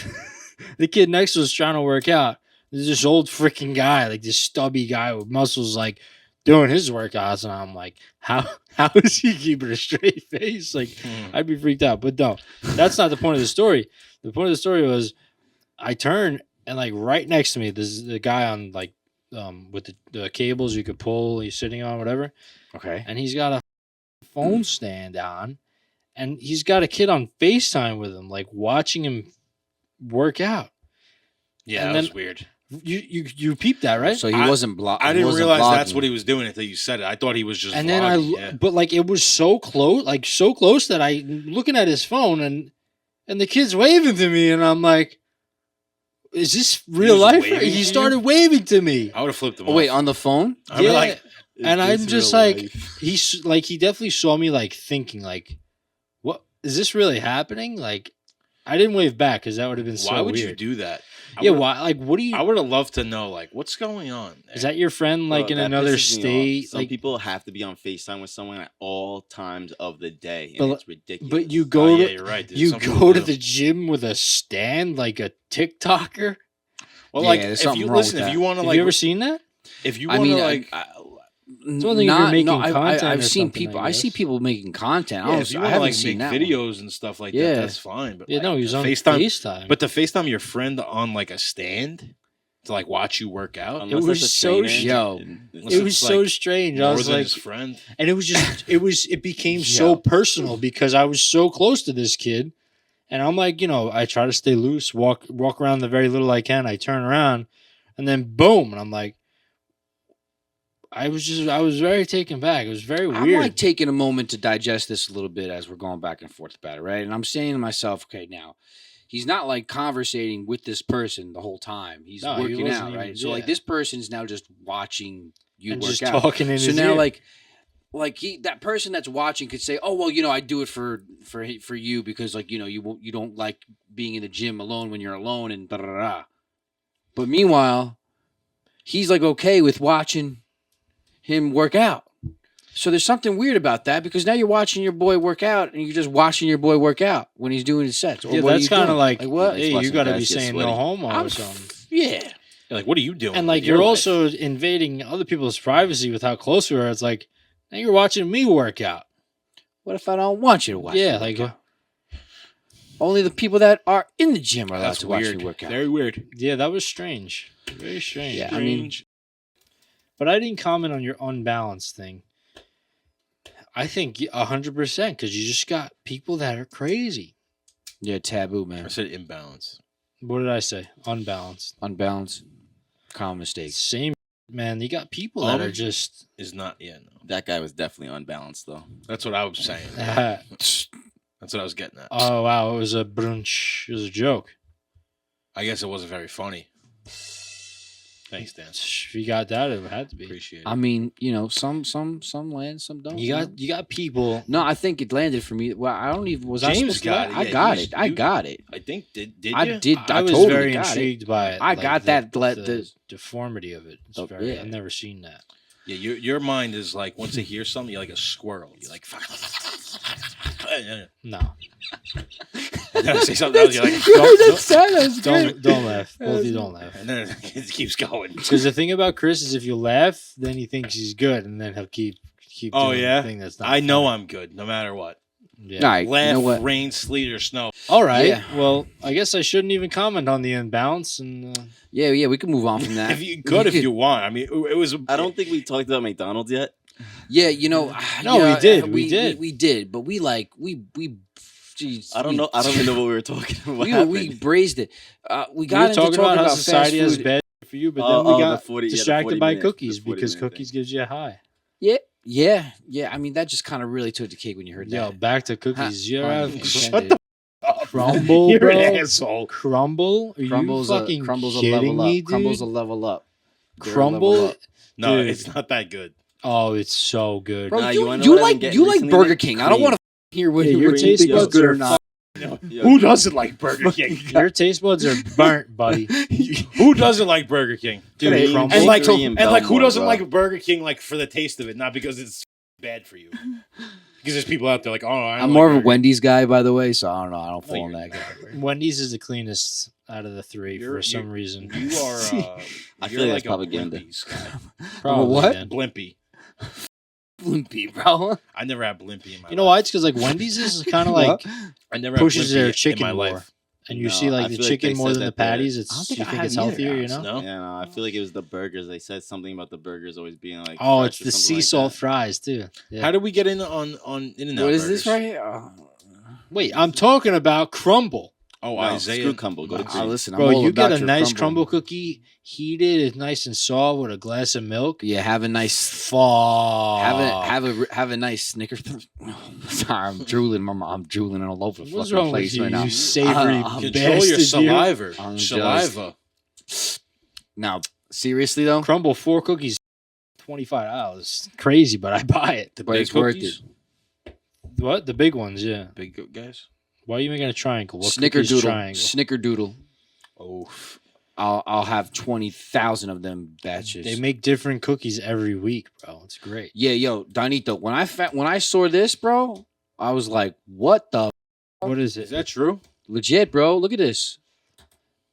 the kid next to us is trying to work out. There's this old freaking guy, like this stubby guy with muscles, like doing his workouts, and I'm like, how is he keeping a straight face? Like I'd be freaked out. But no, that's not the point of the story. The point of the story was I turn and like right next to me, there's the guy on like with the cables you could pull. He's sitting on whatever, Okay. and he's got a phone stand on, and he's got a kid on FaceTime with him, like watching him work out. Yeah, And that was then- weird. You peeped that, right? So he I- wasn't I didn't realize that's what he was doing until you said it. I thought he was just. And vlogging, then but like it was so close, that I'm looking at his phone and the kid's waving to me, and I'm like, "Is this real was life?" waving to He you? started waving to me. I would have flipped him. Oh, wait, off. on the phone? I was like, and I'm just like, he definitely saw me like thinking like, "What is this really happening?" Like, I didn't wave back because that would have been so why would you weird. do that? Yeah, why? Like, what do you? I would have loved to know, like, what's going on. Is that your friend like in Bro, that another pisses me off. state? Some Like, people have to be on FaceTime with someone at all times of the day, and But- it's ridiculous. but you Oh, go yeah, to you're right. Dude. you Some people go to do. the gym with a stand like a TikToker. Well, Yeah, like, there's if something you wrong listen, with if that. you want to Have like, you ever seen that? if you I want to mean, like, It's one thing if you're making content or I've seen something, people. I I see guess. people making content. yeah, I, if you I want to haven't like seen make that videos and stuff like Yeah. that, that's fine. But Yeah, like, no, he's to on FaceTime. FaceTime. But to FaceTime your friend on like a stand to like watch you work out, Unless was that's a so trainer, Yo. and- Unless it it's, was so like, strange. I more was than like, his friend. and it became so Yeah. personal because I was so close to this kid, and I'm like, I try to stay loose, walk around the very little I can. I turn around, and then boom, and I'm like, I was very taken back. It was very I'm weird. like taking a moment to digest this a little bit as we're going back and forth about it, right? And I'm saying to myself, okay, now he's not like conversating with this person the whole time. He's No, he working wasn't out, even- right? So like yeah. this person's now just watching you and work just out. talking in So his now ear. like that person that's watching could say, oh well, I do it for you because like you don't like being in the gym alone when you're alone and da da da. But meanwhile, he's like okay with watching him work out. So there's something weird about that because now you're watching your boy work out and you're just watching your boy work out when he's doing his sets. Or yeah, what are that's you kind of doing? like, what? hey, you watching got to be guys get saying sweaty. no homo I'm or something. Yeah. You're like, what are you doing? And with like your you're life? also invading other people's privacy with how close we are. It's like now you're watching me work out. What if I don't want you to watch? Yeah, me work like out? Only the people that are in the gym are allowed That's to watch weird. me work out. Very weird. yeah, that was strange, very strange. Yeah, I mean- Strange. But I didn't comment on your unbalanced thing. I think 100% because you just got people that are crazy. Yeah, taboo, I man. said imbalance. What did I say? Unbalanced. Unbalanced. Common mistake. Same, man. You got people that are Um, just. Is not. Yeah, no. That guy was definitely unbalanced, though. That's what I was saying. Oh That's what I was getting at. wow! It was a brunch. It was a joke. I guess it wasn't very funny. Thanks, Dan. If you got that, it had to be. Appreciate it. I mean, some land, some don't. You got people. No, I think it landed for me. Well, I don't even. Was I James supposed to? got laugh? it, I yeah, got you- it. I you- got it. I think did you? I did. I was totally very got it. intrigued by it. I got that, the deformity of it. It's Oh, very. yeah. I've never seen that. Yeah, your mind is like once you hear something, you're like a squirrel. You're like, No, and then I say something else, you're like, don't laugh. Both of you don't laugh. and then it keeps going. Because the thing about Chris is, if you laugh, then he thinks he's good, and then he'll keep. Oh doing yeah, the thing that's not. I know funny. I'm good no matter what. Yeah. All right, Laugh, you know what? rain, sleet, or snow. All right. Yeah. Well, I guess I shouldn't even comment on the imbalance. And Yeah, we can move on from that. If you could, if you want. I mean, it was. I don't think we talked about McDonald's yet. Yeah, No, yeah, we did, we did, but we geez, I don't know. I don't even know what we were talking about. we braised it. We we got were into talking about how society has fast food. bad for you, but then we got distracted by cookies because 40-minute cookies gives you a high. Yeah. I mean, that just kind of really took the cake when you heard Yo, that. back to cookies. You ever have Shut the crumble, You're bro? an asshole. Crumble? Are Crumbles, you fucking crumbles a kidding level me, up. dude? Crumbles a level up. They're a Crumble? level up. No, Dude. it's not that good. Oh, it's so good. Bro, Nah, you, you wanna you know what I've like been getting you like recently, Burger man? King. I don't Cream. want to hear what Yeah, your your taste taste buds buds are are not. Who doesn't like Burger King? Your taste buds are burnt, buddy. Who doesn't like Burger King? Dude, Cream, crumble. And like, Bakery in who Belmont, doesn't bro. like Burger King like for the taste of it, not because it's bad for you? Because there's people out there like, oh, I don't I'm like more of a Burger Wendy's guy, by the way, so I don't know. I don't fall in you're that category. Wendy's is the cleanest out of the three You're- for some reason. King. You are. I you're feel like like that's a propaganda. Blimpies guy. Probably, what? man. Blimpy. Blimpy, bro. I never had Blimpy in my You know life. why? It's because like Wendy's is kind of like I never had pushes Blimpy their in chicken my more. life. and you No, see I like the feel like chicken they more said than the that the- patties, I it's don't think you I think have it's either, healthier, you guys, know? no? Yeah, no, I feel like it was the burgers. They said something about the burgers always being like. Oh, fresh it's or the something sea like salt that. fries too. Yeah. How did we get in on In-N-Out What is Burgers? this right here? Wait, I'm talking about crumble. Oh, No, Isaiah. screw Cumble. Go to Cream. Listen, I'm Bro, all you about get a your nice crumble cookie, heated, it's nice and soft with a glass of milk. Yeah, have a nice Fuck. have a nice Snickers. Sorry, I'm drooling. I'm drooling all over the What's fucking wrong with place you, right now. you savory I'm Control bastard, your you? saliva. I'm Saliva. Now, seriously though, Crumble 4 cookies, $25. Crazy, but I buy it. The But big it's worth cookies. What? The big ones, yeah. Big guys. Why are you making a triangle? What cookie's Snickerdoodle, triangle? Snickerdoodle. Oh, I'll have 20,000 of them batches. They make different cookies every week, bro. It's great. Yeah, yo, Donito. When I saw this, bro, I was like, "What the What is it? is that true? legit, bro? Look at this.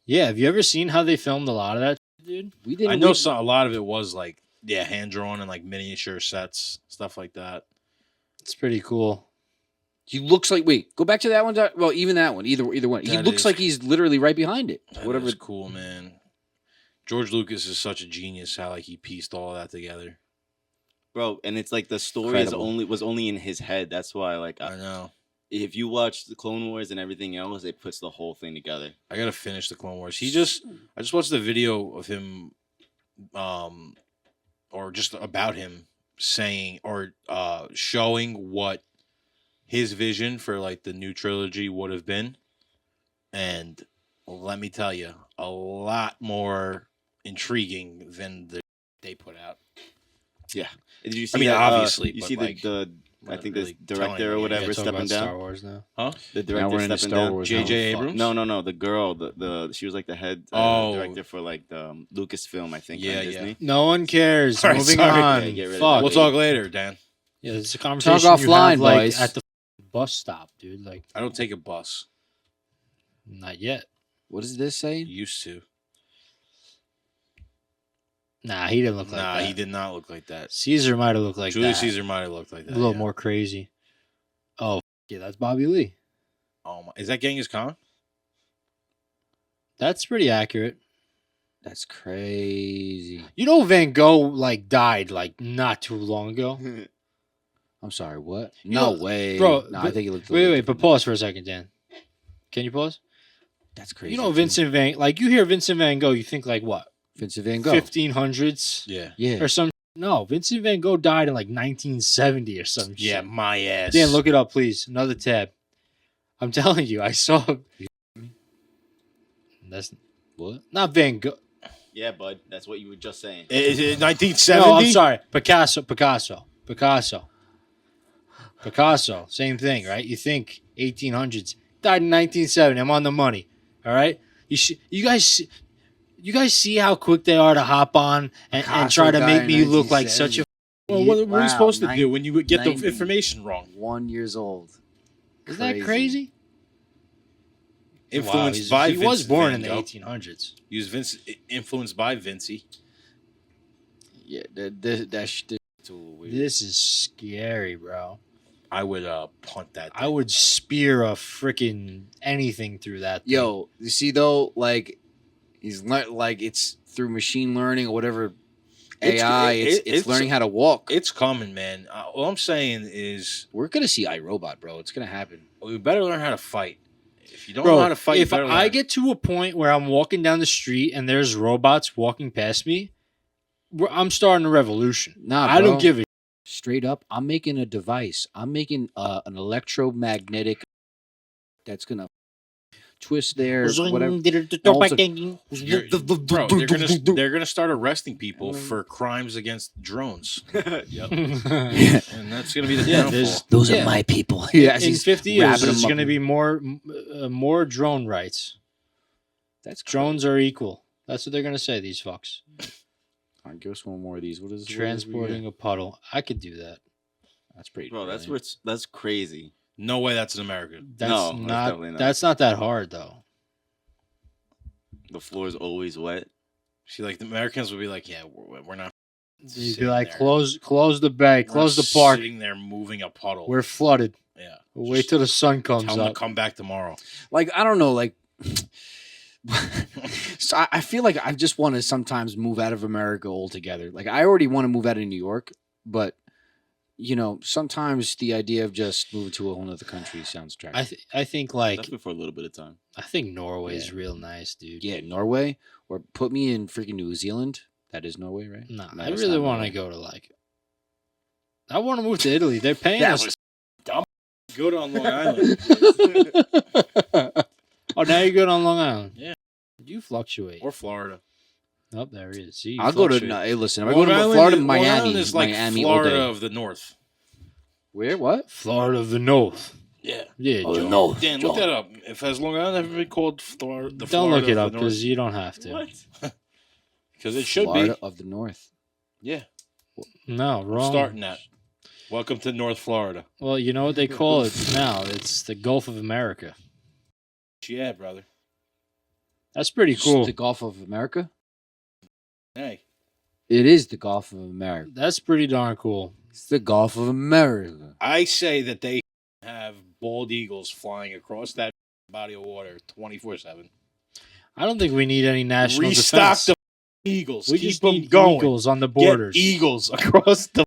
Yeah, have you ever seen how they filmed a lot of that, dude? We didn't. I know we- a lot of it was like hand drawn and like miniature sets, stuff like that. It's pretty cool. He looks like. Wait, go back to that one. Well, even that one. Either one. He That looks is- like he's literally right behind it. That Whatever. is cool, man. George Lucas is such a genius. How like he pieced all that together. Bro, and it's like the story Incredible. was only in his head. That's why, like, I know. if you watch the Clone Wars and everything else, it puts the whole thing together. I gotta finish the Clone Wars. I just watched the video of him, or just about him saying or showing what his vision for like the new trilogy would have been, and let me tell you, a lot more intriguing than they put out. Did you see I mean, that, obviously, you but, see like, the I not think really the telling director or me. whatever Talk stepping about down. Star Wars now. The Now we're director into stepping Star down. Wars. J.J. now. Abrams? No, the girl, the she was like the head Oh. director for like the Lucasfilm, I think. Yeah, on yeah. Disney. No one cares. All right, Moving sorry. on. Yeah, get rid of Fuck. that. We'll talk later, Dan. Yeah, it's a conversation you offline, have, like, boys. at the bus stop, dude. Like, I don't take a bus. not yet. What does this say? Used to. Nah, he didn't look like Nah, that. he did not look like that. Caesar might have looked like Julius that. Caesar might have looked like that. A little yeah. more crazy. Oh, yeah, that's Bobby Lee. Oh my, is that Genghis Khan? That's pretty accurate. That's crazy. You know, Van Gogh like died like not too long ago. I'm sorry. What? You No know, way, bro, No, I but- think he looked. a Wait, little wait, but different. pause for a second, Dan. Can you pause? That's crazy. You know, too. Vincent Van, like you hear Vincent Van Gogh, you think like what? Vincent Van Gogh. 1500s Yeah. Yeah. or some. No, Vincent Van Gogh died in like 1970 or some Yeah, shit. my ass. Dan, look it up, please. Another tab. I'm telling you, I saw. That's what? Not Van Gogh. Yeah, bud, that's what you were just saying. Is it 1970? No, I'm sorry. Picasso. Same thing, right? You think 1800s. Died in 1970. I'm on the money. All right. You guys see how quick they are to hop on and Picasso try to died make in me look like such a. Well, what are you Wow, supposed to do when you get 90. the information wrong? 1 year old. Isn't that crazy? Influenced Wow, by he was Vincent born Van in the Gogh. 1800s. He was influenced by Vinci. Yeah, that shit is a little weird. This is scary, bro. I would punt that. I would spear a freaking anything through that. Thing. Yo, you see though, like he's like it's through machine learning or whatever AI. It's learning how to walk. It's coming, man. All I'm saying is We're gonna see iRobot, bro. It's gonna happen. we better learn how to fight. If you don't Bro, know how to fight, you if better I learn. get to a point where I'm walking down the street and there's robots walking past me, I'm starting a revolution. Nah, I don't bro. give a. Straight up, I'm making a device. I'm making an electromagnetic that's gonna twist their whatever. Bro, they're gonna start arresting people for crimes against drones, Yep. and that's gonna be the Yeah, downfall. Those Yeah. are my people. In 50 years, wrapping there's them going to up. be more drone rights. That's Drones are equal. That's what they're going to say. These fucks I'll give us one more of these. What is transporting a puddle. I could do that. That's pretty. Bro, that's brilliant. that's crazy. No way, that's in America. That's No, that's not. definitely not. That's not that hard though. The floor is always wet. See, like the Americans would be like, "Yeah, we're not." You'd sitting be like, there. close the bay, We're close not the park. Sitting there moving a puddle. We're flooded. yeah. We'll wait till the sun comes Tell them to up. come back tomorrow. like I don't know. Like So I feel like I just want to sometimes move out of America altogether. Like I already want to move out of New York, but sometimes the idea of just moving to a whole other country sounds attractive. I think like That's been for a little bit of time. I think Norway's Yeah. real nice, dude. Yeah, Norway, or put me in freaking New Zealand. That is Norway, right? Nah, No, I it's really not want to Norway. go to like. I want to move to Italy. They're paying That us. was Go to Long Island. Oh, now you're good on Long Island. Yeah. You fluctuate. Or Florida. Oh, there he is. See, you I'll go to. fluctuate. No, hey, listen. If I Long go to Island Florida, is- Long Miami, Island is like Miami all Florida day. of the North. Where? What? Florida of the North. Yeah. Yeah, Oh, Joe. no. Dan, look that up. If has Long Island ever been called Florida? Don't look it up because you don't have to. What? Because it should Florida be. of the North. Yeah. No, I'm wrong. starting that. Welcome to North Florida. Well, you know what they call it now? It's the Gulf of America. Yeah, brother. That's pretty cool. The Gulf of America. Hey. It is the Gulf of America. That's pretty darn cool. It's the Gulf of America. I say that they have bald eagles flying across that body of water 24/7. I don't think we need any national Restock defense. the eagles. We Keep just them need going. eagles on the Get borders. eagles across the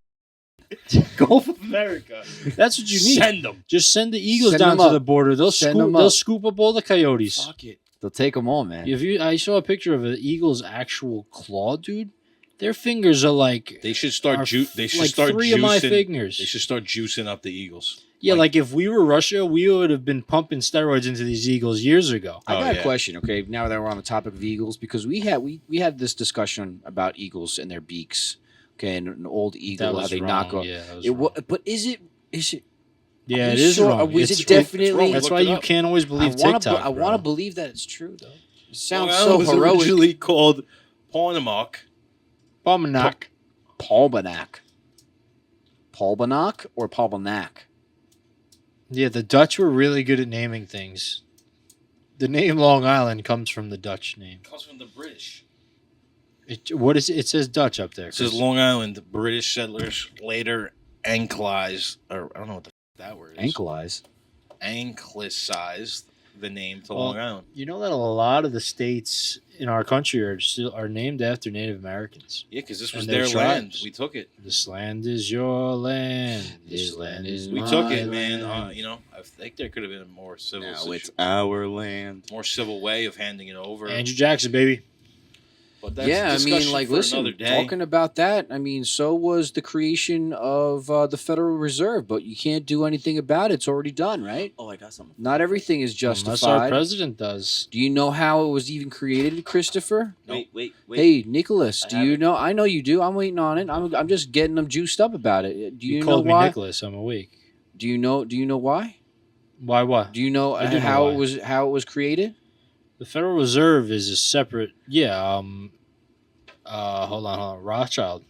Gulf of America. That's what you need. Send them. Just send the eagles Send down them to up. the border. They'll Send scoop. them They'll up. scoop up all the coyotes. Fuck it. They'll take them all, man. I saw a picture of an eagle's actual claw, dude. Their fingers are like They should start. They should like start 3 juicing. of my fingers. They should start juicing up the eagles. Yeah, like if we were Russia, we would have been pumping steroids into these eagles years ago. I Oh, got a yeah. question, okay? Now that we're on the topic of eagles, because we had this discussion about eagles and their beaks, okay, and an old eagle, That how was they wrong. knock off. Yeah, that was It wrong. but is it? Yeah, are it you is sure? wrong. Is It's it wrong. definitely? That's Look why it you up. can't always believe I TikTok. I bro. want to believe that it's true, though. It sounds Long so Island was heroic. originally called Paunamock. Almanac. Palbanac. Palbanac or Palbanac? Yeah, the Dutch were really good at naming things. The name Long Island comes from the Dutch name. Comes from the British. What is it? It says Dutch up there. It says Chris. Long Island. British settlers later anklicized, or I don't know what that word is. Ankleize. Anklicized the name to Well, Long Island. You know that a lot of the states in our country are named after Native Americans. Yeah, because this was and their their land. tribes. We took it. This land is your land. This land is We my took it, man. land. I think there could have been a more civil, Now it's our land. more civil way of handing it over. Andrew Jackson, baby. But that's Yeah, a I mean, discussion like, for listen, another day. talking about that, I mean, so was the creation of the Federal Reserve, but you can't do anything about it. It's already done, right? Oh, I got something. Not everything is Unless our justified. president does. Do you know how it was even created, Christopher? Nope. Wait. Hey, Nicholas, I do have you it. know? I know you do. I'm waiting on it. I'm just getting them juiced up about it. Do You you know called me why? Nicholas. I'm awake. Do you know why? Why? What? Do you know I do know how why. it was created? The Federal Reserve is a separate. Yeah. Hold on. Rothschild.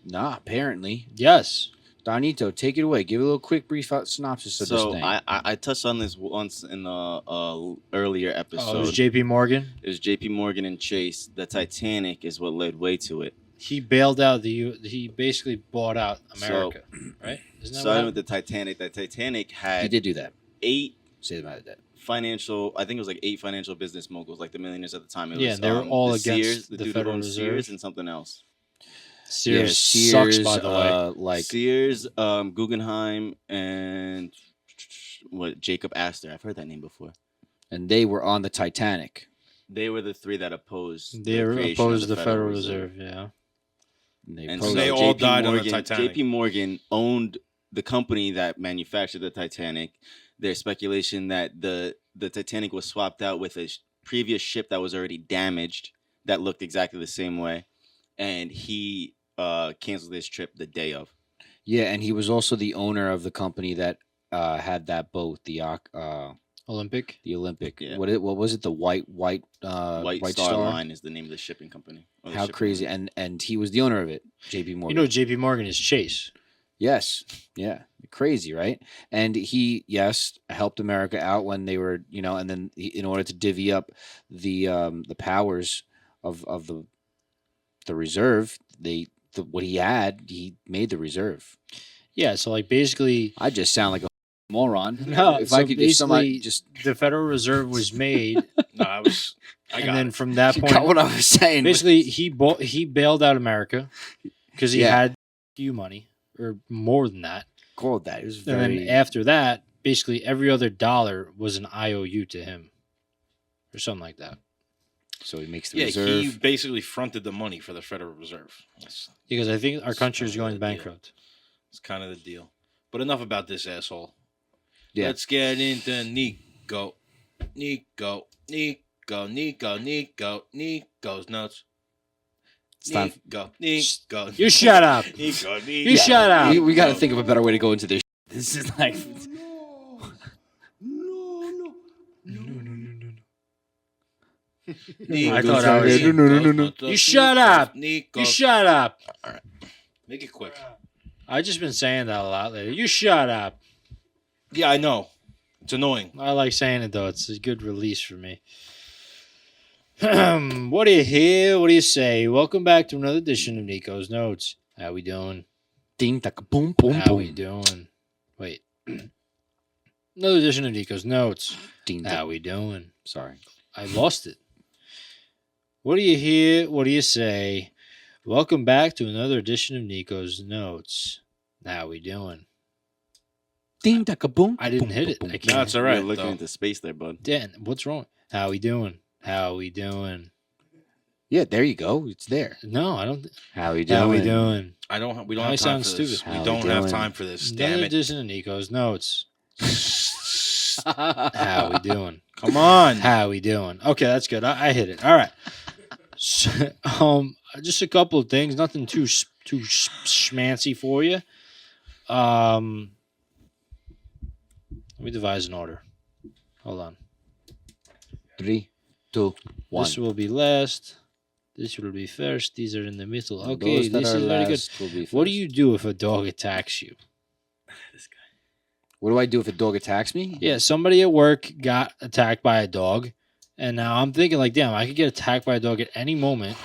Nah, apparently. Yes. Donito, take it away. Give a little quick brief synopsis of this So thing. I touched on this once in the earlier Oh, it episode. was J.P. Morgan. It was J.P. Morgan and Chase. The Titanic is what led way to it. He bailed out he basically bought out America, right? Isn't that Starting what with the Titanic. The Titanic he had did do that. 8 Say about that. financial. I think it was like 8 financial business moguls, like the millionaires at the time. It Yeah, was, they were all the against Sears, the dude who Federal owned Reserve. Sears and something else. Sears, Yeah, sucks, by the way. like Sears, Guggenheim, and what Jacob Astor. I've heard that name before. and they were on the Titanic. They were the 3 that opposed. They the creation of opposed the Federal Reserve. Yeah. And they, And opposed so they all JP died on the Morgan, Titanic. JP Morgan owned the company that manufactured the Titanic. There's speculation that the Titanic was swapped out with a previous ship that was already damaged that looked exactly the same way, and he canceled his trip the day of. Yeah, and he was also the owner of the company that had that boat, the Olympic. Olympic. Yeah. What was it? The White White Star Line is the name of the shipping company. or the How shipping crazy! line. And he was the owner of it, J.P. You Morgan. know, J.P. Morgan is Chase. Yes. Yeah. Crazy, right? And he, yes, helped America out when they were, and then in order to divvy up the powers of the reserve, what he had, he made the reserve. Yeah. So like basically, I just sound like a moron. No, if so I could, if somebody basically, just the Federal Reserve was made, No, I and got then it. from that you point, got what I was saying. basically he bailed out America because he Yeah. had few money or more than that. called that. It was And very. then after that, basically every other dollar was an IOU to him, or something like that. So he makes the Yeah, reserve. he basically fronted the money for the Federal Reserve. Because I think our It's country is kinda going the deal. bankrupt. It's kind of the deal. But enough about this asshole. Yeah. Let's get into Nico. Nico's notes. It's time. Nico. You shut up. Nico. You shut up. We got to think of a better way to go into this. This is like. I thought I was. No. You shut up. You shut up. Make it quick. I've just been saying that a lot lately. You shut up. Yeah, I know. It's annoying. I like saying it though. It's a good release for me. What do you hear? What do you say? Welcome back to another edition of Nico's Notes. How we doing? Ding, taka, boom, boom, How we boom. doing? Wait. Another edition of Nico's Notes. Ding, How we doing? Sorry. I lost it. What do you hear? What do you say? Welcome back to another edition of Nico's Notes. How we doing? Ding, taka, boom. I didn't boom, hit it. boom, I boom. can't. No, it's all right. You're looking though. into space there, bud. Dan, what's wrong? How we doing? How we doing? Yeah, there you go. It's there. No, I don't. How we doing? How we doing? We don't I have time sound for this. stupid. How We we don't have doing? time for this. Another Damn it. edition of Nico's Notes. How we doing? Come on. How we doing? Okay, that's good. I hit it. All right. So, just a couple of things. Nothing too schmancy for you. Let me devise an order. Hold on. 3, 2, 1. This will be last. This will be first. These are in the middle. Okay, Those that this are is very good. last will be What do first. you do if a dog attacks you? What do I do if a dog attacks me? Yeah, somebody at work got attacked by a dog, and now I'm thinking like, damn, I could get attacked by a dog at any moment.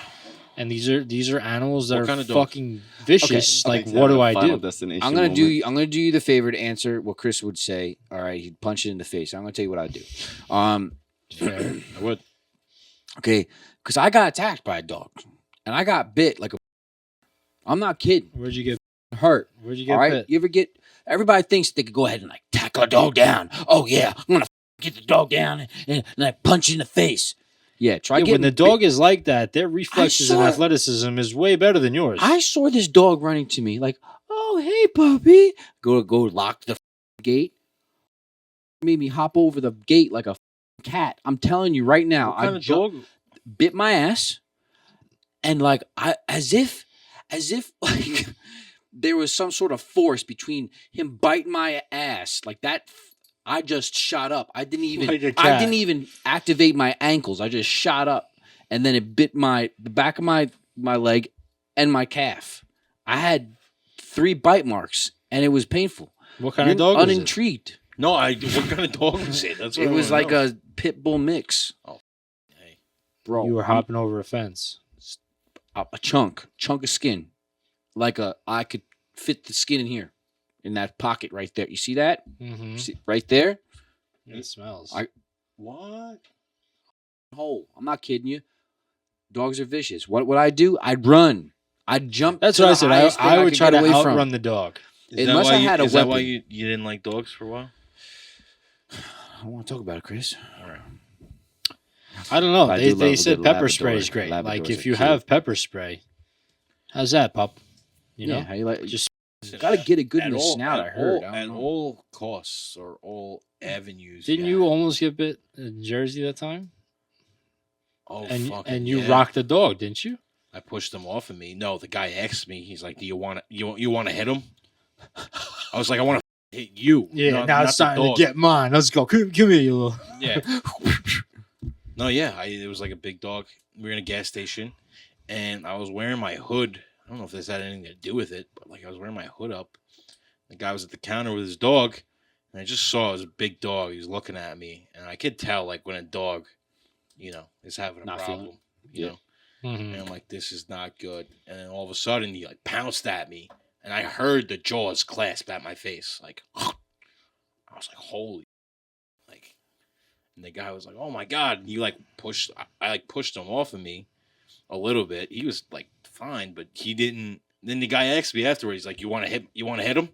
And these are animals that What are kind of dog? fucking vicious. Okay, Like, what do I Final do? destination I'm gonna moment. do you the favor to answer what Chris would say. All right, he'd punch it in the face. I'm gonna tell you what I do. Fair. I would. Okay, because I got attacked by a dog, and I got bit like a. I'm not kidding. Where'd you get Hurt. Where'd you get All right. bit? You ever get? Everybody thinks they could go ahead and like tackle a dog down. Oh yeah, I'm gonna get the dog down and I punch you in the face. Yeah, try Yeah, getting when the bit. dog is like that, their reflexes and saw- athleticism is way better than yours. I saw this dog running to me like, "Oh hey puppy," go lock the gate. Made me hop over the gate like a cat. I'm telling you right now, What kind I of dog? bit my ass, and like I as if like there was some sort of force between him biting my ass like that. I just shot up. I didn't even Like a cat. activate my ankles. I just shot up, and then it bit the back of my leg and my calf. I had 3 bite marks, and it was painful. What kind of dog was it? Unintrigued. No, what kind of dog was it? That's what It was like a pit bull mix, Hey, bro. You were I'm- hopping over a fence. a chunk of skin, like I could fit the skin in here, in that pocket right there. You see that? Mm-hmm. See, right there, It smells. what? hole. I'm not kidding you. Dogs are vicious. What would I do? I'd run. I'd jump. That's to what I the said. highest thing I would could try get to away from. outrun the dog. Unless I had a Is that why weapon. you didn't like dogs for a while? I don't want to talk about it, Chris. All right. I don't know. But I They do love a said good pepper spray Labrador. is great. Labradors Like if are you cute. have pepper spray, how's that, pup? You know, How you like? just Got to get it good At in the all- snout. at I heard. all- I don't at know. all costs or all avenues. didn't you almost get bit in Jersey that time? Oh, And fucking and you yeah. rocked the dog, didn't you? I pushed him off of me. No, the guy asked me. He's like, "Do you want to? You want to hit him?" I was like, "I want to hit you." Yeah. not- now not it's the time to dog." get mine. Let's go. Come here, you little. Yeah. No, yeah. It was like a big dog. We were in a gas station, and I was wearing my hood. I don't know if this had anything to do with it, but like I was wearing my hood up. The guy was at the counter with his dog, and I just saw it was a big dog. He was looking at me, and I could tell like when a dog, is having a Not feeling problem. it. You know, Mhm. and I'm like, this is not good. And then all of a sudden, he like pounced at me, and I heard the jaws clasp at my face. Like, I'm I was like, holy, like, and the guy was like, oh my God. And he like pushed, I like pushed him off of me a little bit. He was like fine, but he didn't. Then the guy asked me afterwards, he's like, you want to hit him?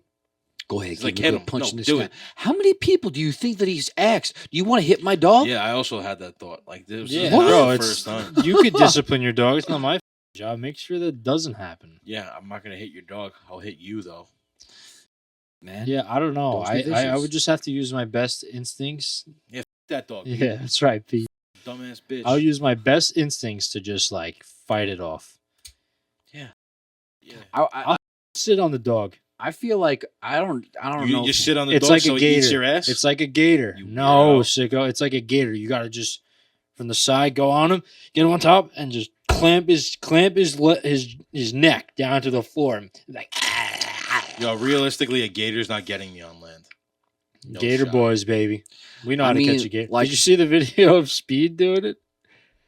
Go ahead, He's give like, me a hit good him. punch No, in this do guy. it. How many people do you think that he's asked? Do you want to hit my dog? Yeah, I also had that thought. Like, this Yeah, is not bro, the it's first time. you could discipline your dog. It's not my job. Make sure that doesn't happen. Yeah, I'm not gonna hit your dog. I'll hit you though. Man. Yeah, I don't know. Dogs be I vicious. would just have to use my best instincts. Yeah, that dog. Yeah, that's right, Pete. Dumbass bitch. I'll use my best instincts to just like fight it off. Yeah. I Sit on the dog. I feel like I don't You know. just shit on the It's dog like so a he eats gator. your ass? It's like a gator. You No, weirdo. sicko. It's like a gator. You gotta just from the side go on him, get him on top, and just clamp his neck down to the floor. Like Yo, realistically, a gator's not getting me on land. No Gator shot. boys, baby. We know how to catch mean, a gator. like- Did you see the video of Speed doing it?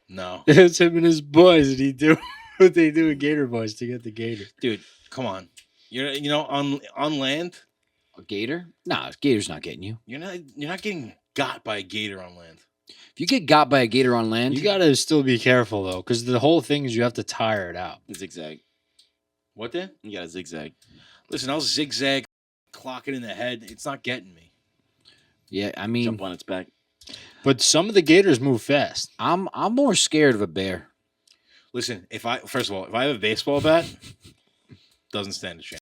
No. It's him and his boys, and he do what they do with Gator Boys to get the gator. Dude, come on. You know, on land, A gator? Nah, a gator's not getting you. you're not getting got by a gator on land. If you get got by a gator on land, You gotta still be careful though, because the whole thing is you have to tire it out. Zigzag. What then? You got to zigzag. Listen, I'll zigzag, clock it in the head. It's not getting me. yeah, I mean, Jump on its back. But some of the gators move fast. I'm more scared of a bear. Listen, first of all, if I have a baseball bat, doesn't stand a chance.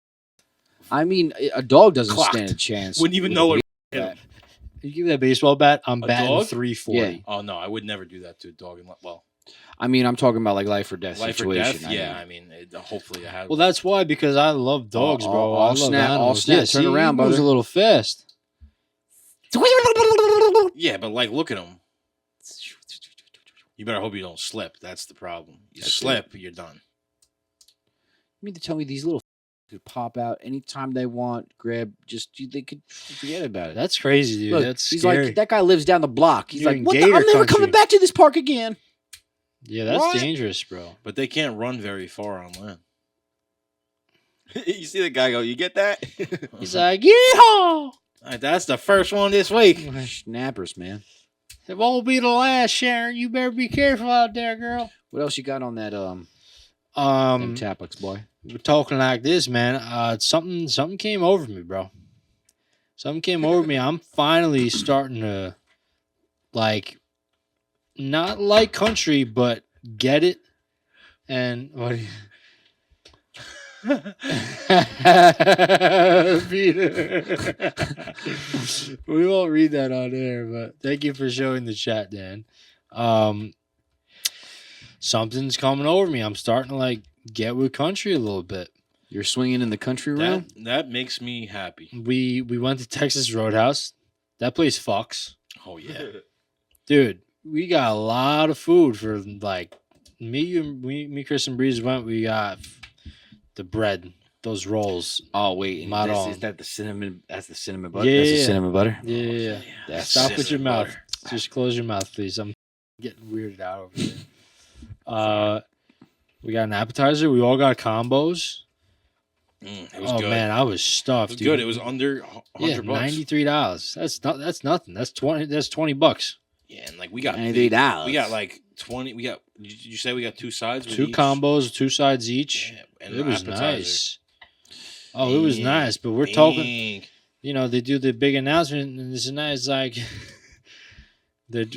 I mean, a dog doesn't Clocked. stand a chance. Wouldn't even with know a it. bear. hit him. You give me that baseball bat, I'm A batting dog? 340. Yeah. Oh no, I would never do that to a dog. Well, I mean, I'm talking about like life or death life or situation. death. Yeah, I mean, hopefully I have. Well, that's why, because I love dogs, bro. all I love snap, all animals. snap. Yeah, Turn see, around, he moves brother. a little fast. yeah, but like, look at him. You better hope you don't slip. That's the problem. You That's slip, you're done. You mean to tell me these little could pop out anytime they want, grab, they could forget about it. That's crazy, dude. Look, That's he's scary. like, that guy lives down the block. He's You're like, in what? gator I'm never country. coming back to this park again. Yeah, that's What? dangerous, bro. But they can't run very far on land. You see the guy go, you get that? He's like, yeehaw! All right, that's the first one this week. Snappers, man. It won't be the last, Sharon. You better be careful out there, girl. What else you got on that them Taplix, boy? We're talking like this, man. Something came over me, bro. Something came over me. I'm finally starting to like not like country, but get it. And what do you Peter. We won't read that on air, but thank you for showing the chat, Dan. Something's coming over me. I'm starting to like get with country a little bit. You're swinging in the country realm? That makes me happy. We went to Texas Roadhouse. That place fucks. Oh yeah. Dude, we got a lot of food for like me, Chris, and Breeze went. We got the bread, those rolls. Oh wait, Marron. is that the cinnamon? That's the cinnamon butter. Yeah, That's the yeah. cinnamon butter. Yeah. That's Stop with your cinnamon mouth. butter. Just close your mouth, please. I'm getting weirded out over here. We got an appetizer. We all got combos. It was Oh good. man, I was It stuffed. was dude. good. It was under $100. $93. That's nothing. That's $20. Yeah, and like we got $93. We got like 20. We got. Did you say we got two sides? with Two each? combos, two sides each. Yeah, and It was appetizer. nice. Oh, it was Dang, nice. But we're talking. dang. You know, they do the big announcement, and it's nice. Like,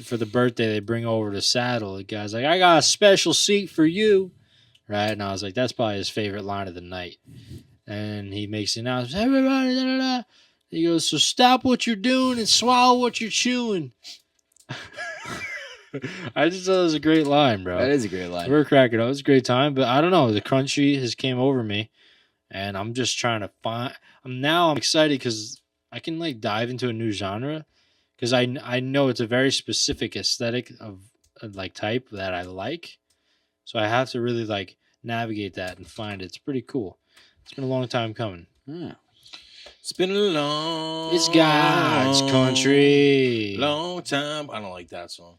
for the birthday, they bring over the saddle. The guy's like, "I got a special seat for you," right? And I was like, "That's probably his favorite line of the night." And he makes the announcement, "Everybody, da da da." He goes, "So stop what you're doing and swallow what you're chewing." I just thought it was a great line, bro. That is a great line. We're cracking up. It was a great time, but I don't know. The country has came over me, and I'm just trying to find. I'm excited because I can like dive into a new genre because I know it's a very specific aesthetic of like type that I like, so I have to really like navigate that and find it. It's pretty cool. It's been a long time coming. Yeah. It's been a long. It's God's country. Long time. I don't like that song.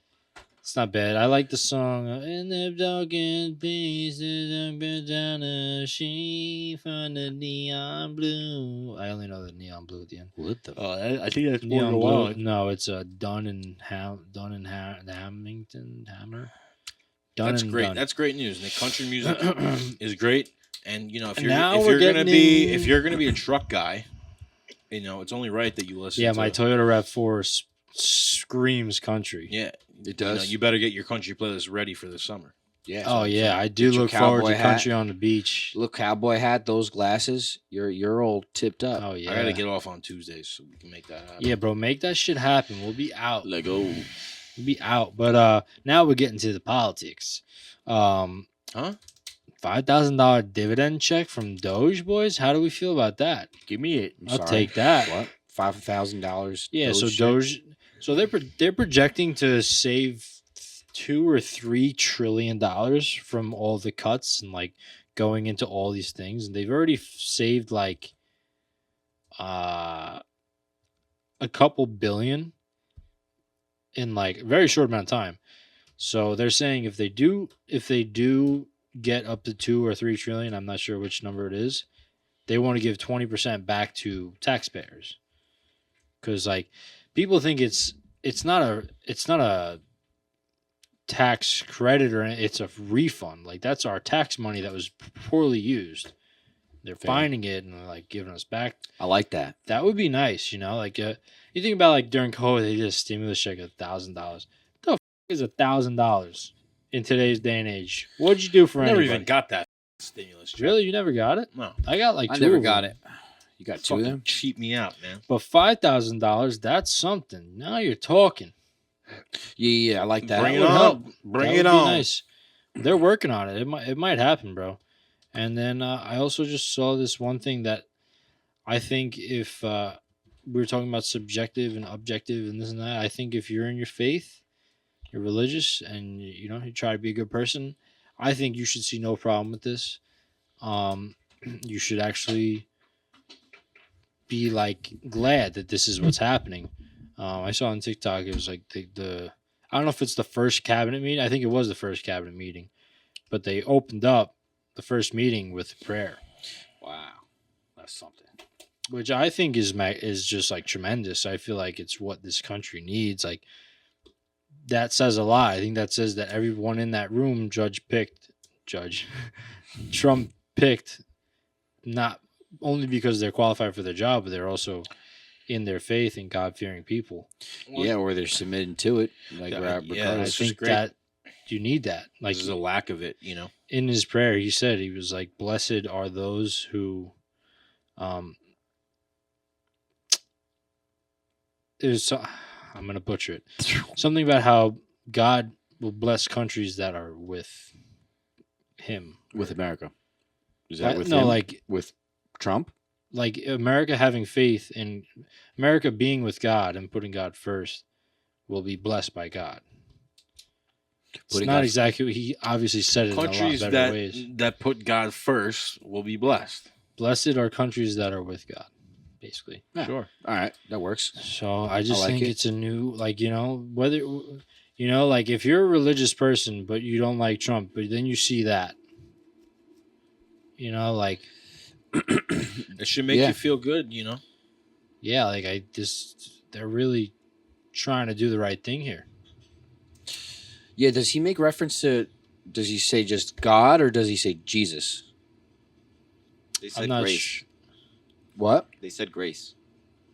It's not bad. I like the song. In the darkened places, I'm down a sheet from the neon blue. I only know the neon blue at the end. What the? I think that's Neon blue. No, it's Dunn and Hamilton Hammer. Dunn That's and great. Dunn. That's great news. And the country music is great. And you know, if And you're now if we're you're gonna getting be in- if you're gonna be a truck guy, you know, it's only right that you listen. Yeah, to, my Toyota RAV4 screams country. Yeah, It you know, does. you better get your country playlist ready for the summer. Yeah. Oh yeah, I do Get your look forward cowboy to hat. country on the beach. Look, cowboy hat, those glasses. You're all tipped up. Oh yeah, I gotta get off on Tuesdays so we can make that happen. Yeah, bro, make that shit happen. We'll be out. Let go. We'll be out. But now we're getting to the politics. Huh? $5,000 dividend check from Doge boys. How do we feel about that? Give me it. I'm I'll sorry. take that. What? $5,000. Yeah, so Doge. So they're projecting to save $2 or $3 trillion from all the cuts and like going into all these things, and they've already saved like a couple billion in like a very short amount of time. So they're saying if they do get up to 2 or 3 trillion, I'm not sure which number it is, they want to give 20% back to taxpayers. Cuz like people think it's not a tax credit or it's a refund. Like that's our tax money that was poorly used. They're Fair. finding it and they're like giving us back. I like that. That would be nice, you know. Like you think about like during COVID, they did a stimulus check of $1,000. The f- is $1,000 in today's day and age? What'd you do for I never anybody? even got that stimulus check. Really, you never got it? No. I got like I two. never of got them. it. You got two of Fucking them? cheat me out, man. But $5,000, that's something. Now you're talking. Yeah, I like that. Bring That it would on. help. Bring That it would be on. Nice. They're working on it. It might happen, bro. And then I also just saw this one thing that I think if we were talking about subjective and objective and this and that, I think if you're in your faith, you're religious, and you know you try to be a good person, I think you should see no problem with this. You should actually be like glad that this is what's happening. I saw on TikTok it was like the I don't know if it's the first cabinet meeting. I think it was the first cabinet meeting, but they opened up the first meeting with prayer, Wow. That's something. which I think is just like tremendous. I feel like it's what this country needs. Like that says a lot. I think that says that everyone in that room, Trump picked, not only because they're qualified for their job, but they're also in their faith and God-fearing people. Yeah, or they're submitting to it. Like, Yeah, regardless. I that's just think great. that you need that. Like There's a lack of it, you know. in his prayer, he said, he was like, "Blessed are those who, I'm gonna butcher it. Something about how God will bless countries that are with him, With America. Is that with no, him? like With Trump? America having faith in America being with God and putting God first will be blessed by God." It's Putting not God- exactly. He obviously said it in a lot Countries better ways. that put God first will be blessed. Blessed are countries that are with God, basically. Yeah. Sure. All right, that works. So I just like think it. it's a new, like, you know, whether, you know, like if you're a religious person, but you don't like Trump, but then you see that, you know, like, It should make Yeah. you feel good, you know. yeah, like they're really trying to do the right thing here. Yeah, does he make reference to, does he say just God or does he say Jesus? They I'm said not grace. sure. What? They said grace.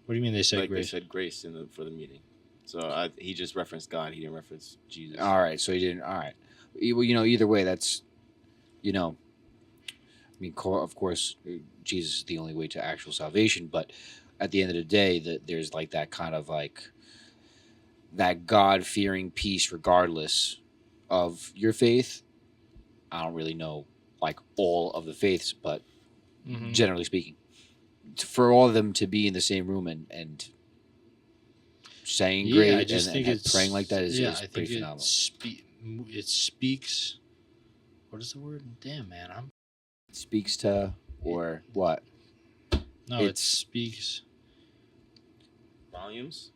What do you mean they say Like grace? they said grace for the meeting. So he just referenced God. He didn't reference Jesus. All right, so he didn't. All right. Well, you know, either way, that's, you know, I mean, of course, Jesus is the only way to actual salvation, but at the end of the day, there's like that kind of like that God-fearing peace regardless of your faith. I don't really know like all of the faiths, but Mhm. generally speaking, for all of them to be in the same room and saying Yeah, great I just and, think and it's praying like that is, yeah, is I pretty think phenomenal. it speaks. What is the word? Damn, man, I'm Speaks to, or what? no, it It's- speaks. Volumes.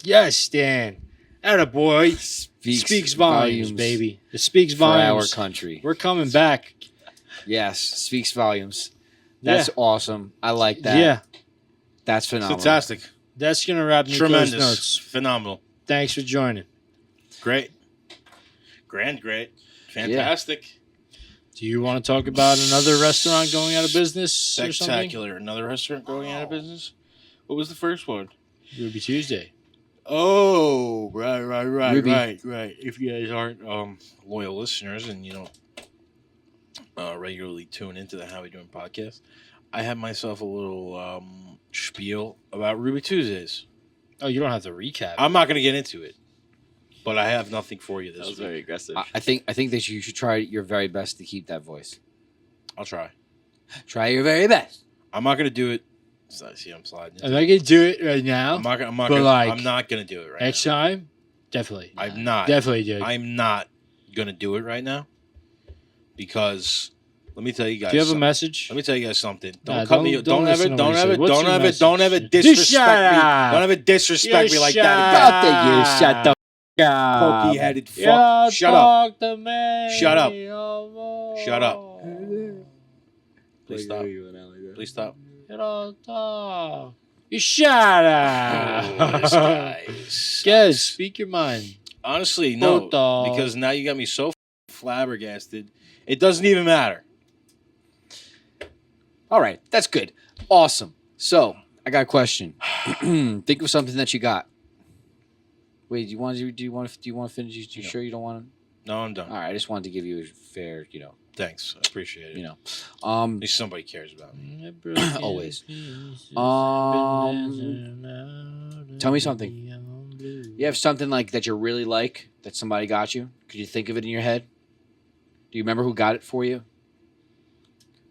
Yes, Dan. Attaboy. Speaks volumes, baby. It speaks for our volumes. country. We're coming back. Yes, speaks volumes. That's awesome. I like that. Yeah. That's phenomenal. Fantastic. That's going to wrap Nico's Tremendous. notes. Phenomenal. Thanks for joining. Great. Great. Fantastic. Do you want to talk about another restaurant going out of business or something? Spectacular. Another restaurant going out of business? What was the first one? Ruby Tuesday. Oh, right. Ruby. Right. If you guys aren't loyal listeners and regularly tune into the How We Doing podcast, I have myself a little spiel about Ruby Tuesdays. Oh, you don't have to recap. I'm not going to get into it, but I have nothing for you That this was week. very aggressive. I think that you should try your very best to keep that voice. I'll try. Try your very best. I'm not going to do it. See, I'm sliding. I'm not going to do it right now. I'm not but going like, to do it right next now. time, definitely. I'm not. Definitely do it. I'm not going to do it right now because let me tell you guys. Do you have a something. message? Let me tell you guys something. Nah, Don't cut me. don't Don't ever. listen to what Don't he said. ever. What's Don't your ever. message? Don't ever Just disrespect shut me. up. Don't ever disrespect me like Shut that you shut the again. Pokey headed You fuck. Shut up. talk to me Shut up. no more. Shut up. Please stop. Please stop. You don't talk. You shut up. Oh, this guy Guys, sucks. speak your mind. Honestly, no. Puto. Because now you got me so flabbergasted. It doesn't even matter. All right, that's good. Awesome. So I got a question. Think of something that you got. Wait, do you want to finish? You No. sure you don't want to? No, I'm done. All right, I just wanted to give you a fair, Thanks. I appreciate it. At least somebody cares about me. Always. Tell me something. You have something like that you really like that somebody got you? Could you think of it in your head? Do you remember who got it for you?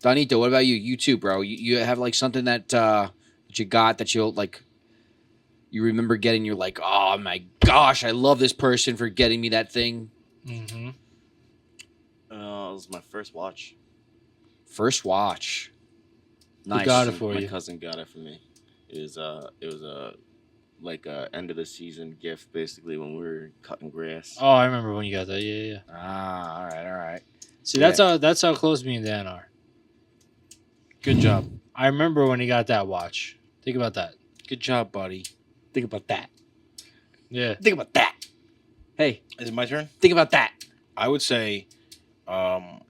Donito, what about you? You too, bro. You have like something that you got that you'll like. You remember getting. You're like, oh my gosh, I love this person for getting me that thing. Mm-hmm. It was my first watch. First watch. Nice. got it for My you? cousin got it for me. It was a end of the season gift, basically, when we were cutting grass. Oh, I remember when you got that. Yeah. Ah, all right. See, that's how close me and Dan are. Good job. I remember when he got that watch. Think about that. Good job, buddy. Think about that. Yeah. Think about that. Hey, Is it my turn? think about that. I would say when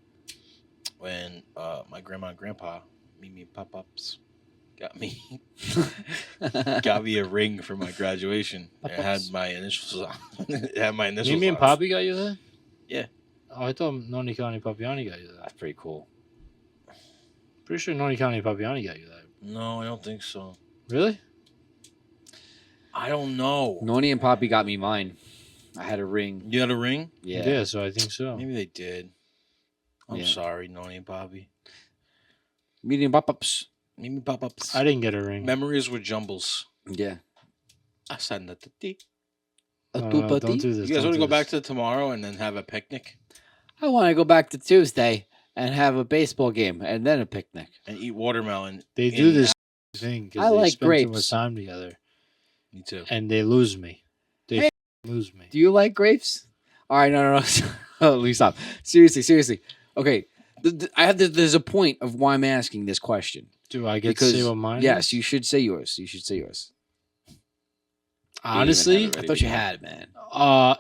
my grandma and grandpa, Mimi and Pop-Ups, got me a ring for my graduation. It had my initials on. It had my initials Mimi and on it. Poppy got you that? Yeah. Oh, I thought Noni Kani Papiani got you that. That's pretty cool. Pretty sure Noni Kani Papiani got you that. No, I don't think so. Really? I don't know. Noni and Poppy got me mine. I had a ring. You had a ring? Yeah. So I think so. Maybe they did. I'm Yeah. sorry, Noni and Poppy. Medium pop-ups. Mimi Pop-Ups. I didn't get a ring. Memories were jumbles. Yeah. You Don't do this. guys don't want to do go back this. to tomorrow and then have a picnic I want to go back to Tuesday and have a baseball game and then a picnic. and eat watermelon? They in- do this thing because I they like spend too much grapes. time together, Me too. and they lose me. They Hey. lose me. Do you like grapes? All right, no. Let me stop. Seriously. Okay, there's a point of why I'm asking this question. Do I get Because to say what mine yes, is? you should say yours. Honestly, I thought you had, man.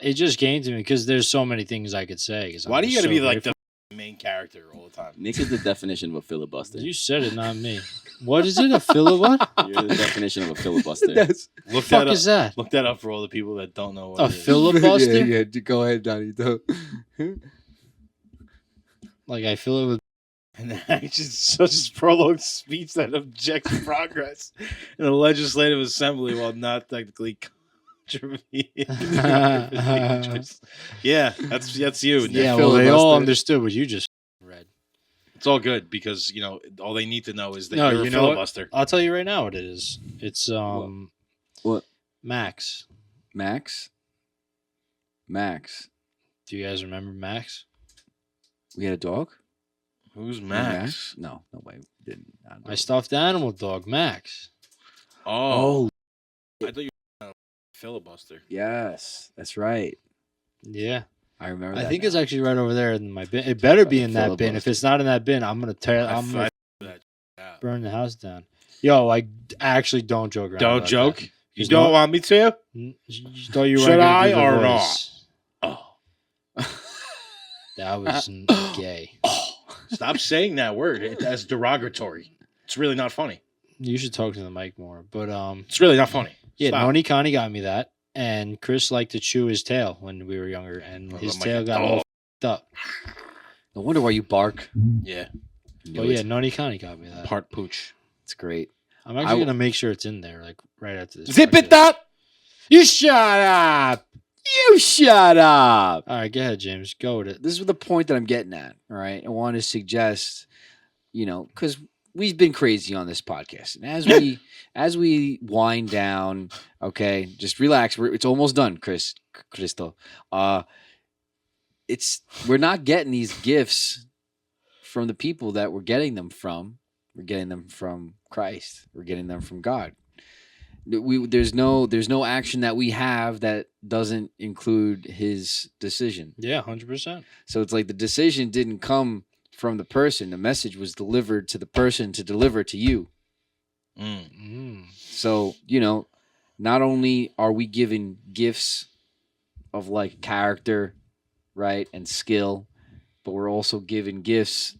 it just came to me because there's so many things I could say. 'Cause Why I'm do you just got to so be like grateful. the main character all the time? Nick is the definition of a filibuster. You said it, not me. What is it? A filler? What? You're the definition of a filibuster. Look Fuck that up. is that? Look that up for all the people that don't know what A it is. filibuster? yeah. Go ahead, Donnie. Like I fill it with. And then it's just such a prolonged speech that objects progress in a legislative assembly while not technically contributing. Yeah, that's you. Nick. Yeah, well, they all filibuster. understood what you just read. It's all good because all they need to know is that No, you're a you know what? filibuster. I'll tell you right now what it is. It's What? Max. Max. Do you guys remember Max? We had a dog. Who's Max? No way. Didn't. My stuffed animal dog, Max. Oh, I thought you Filibuster. Yes, that's right. Yeah. I remember. I that think now. it's actually right over there in my bin. It better be in that bin. If Filibuster. it's not in that bin, I'm gonna I that out. burn the house down. Yo, I actually don't joke around. Don't about joke. that. You don't want me to? You thought you were Should gonna I do the or voice. Oh. That was gay. Stop saying that word. That's derogatory. It's really not funny. You should talk to the mic more. But It's really not funny. yeah, Stop. Noni Connie got me that, and Chris liked to chew his tail when we were younger, and Oh, his my tail God. got all f***ed up. No wonder why you bark. Yeah. Knew But it. yeah, Noni Connie got me that. Part pooch. It's great. I'm actually I- gonna make sure it's in there, like right after this. Zip it podcast. up. You shut up. You shut up. All right, go ahead, James. Go with it. This is the point that I'm getting at. All right, I want to suggest, because we've been crazy on this podcast, and as we wind down, okay, just relax. It's almost done, Cristo. We're not getting these gifts from the people that we're getting them from. We're getting them from Christ. We're getting them from God. There's no action that we have that doesn't include His decision. Yeah, 100%. So it's like the decision didn't come from the person. The message was delivered to the person to deliver to you. So, not only are we given gifts of like character, right, and skill, but we're also given gifts,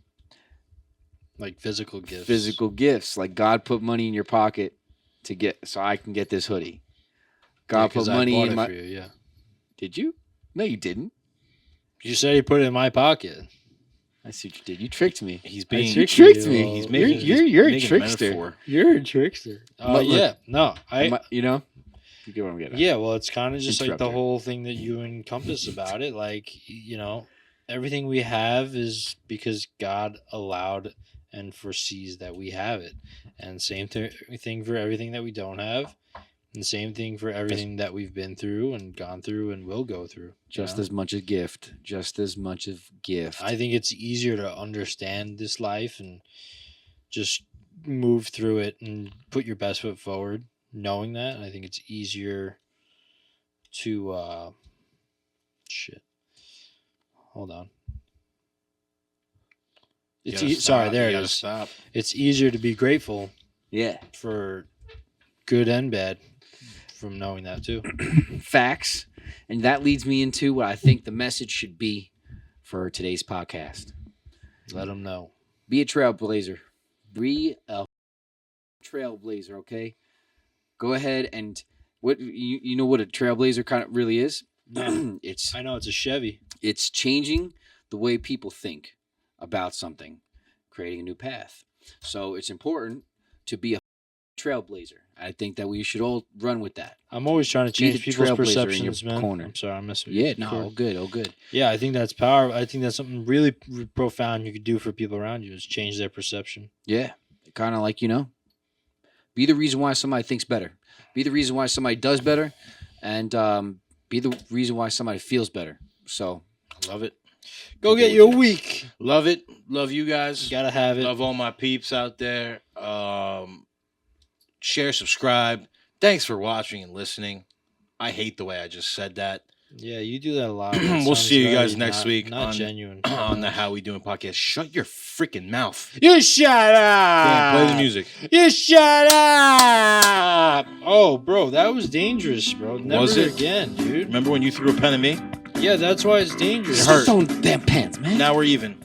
Like physical gifts. physical gifts. Like God put money in your pocket so I can get this hoodie. God put money in my. For you, yeah. Did you? No, you didn't. You said he put it in my pocket. I see what you did. You tricked me. He's I being. You tricked tricked you. me. He's You're- making. you're a making trickster. metaphor. You're a trickster. Look, Yeah, no, You know? You get what I'm getting at. Yeah, well, it's kind of just like the Interrupter. whole thing that you encompass about it. Like, everything we have is because God allowed and foresees that we have it. And same thing for everything that we don't have. And the same thing for everything that we've been through and gone through and will go through. Just as much a gift. Just as much of gift. I think it's easier to understand this life and just move through it and put your best foot forward, knowing that. I think it's easier to shit. Hold on. Sorry, there it is. Stop. It's easier to be grateful Yeah. for good and bad from knowing that too. Facts. And that leads me into what I think the message should be for today's podcast. Let them know. Be a trailblazer. Be a trailblazer, okay? Go ahead and what you know what a trailblazer kind of really is? No, it's I know it's a Chevy. it's changing the way people think about something, creating a new path. So it's important to be a trailblazer. I think that we should all run with that. I'm always trying to Be the change people's trailblazer in your perceptions, man. corner. I'm sorry, I'm messing with Yeah, you. no, all good, all good. Yeah, I think that's power. I think that's something really profound you could do for people around you is change their perception. Yeah, kind of like, be the reason why somebody thinks better. Be the reason why somebody does better, and be the reason why somebody feels better. So, Love it. Go get your week. Love it. Love you guys. You gotta have it. Love all my peeps out there. Share, subscribe. Thanks for watching and listening. I hate the way I just said that. Yeah, you do that a lot. That We'll sounds see you guys very next week Not on- genuine. On the How We Doing podcast. Shut your freaking mouth. You shut up. Damn, play the music. You shut up. Oh, bro, that was dangerous, bro. Never Was it? again, dude. Remember when you threw a pen at me? Yeah, that's why it's dangerous. It hurt. Stone damn pants, man. Now we're even.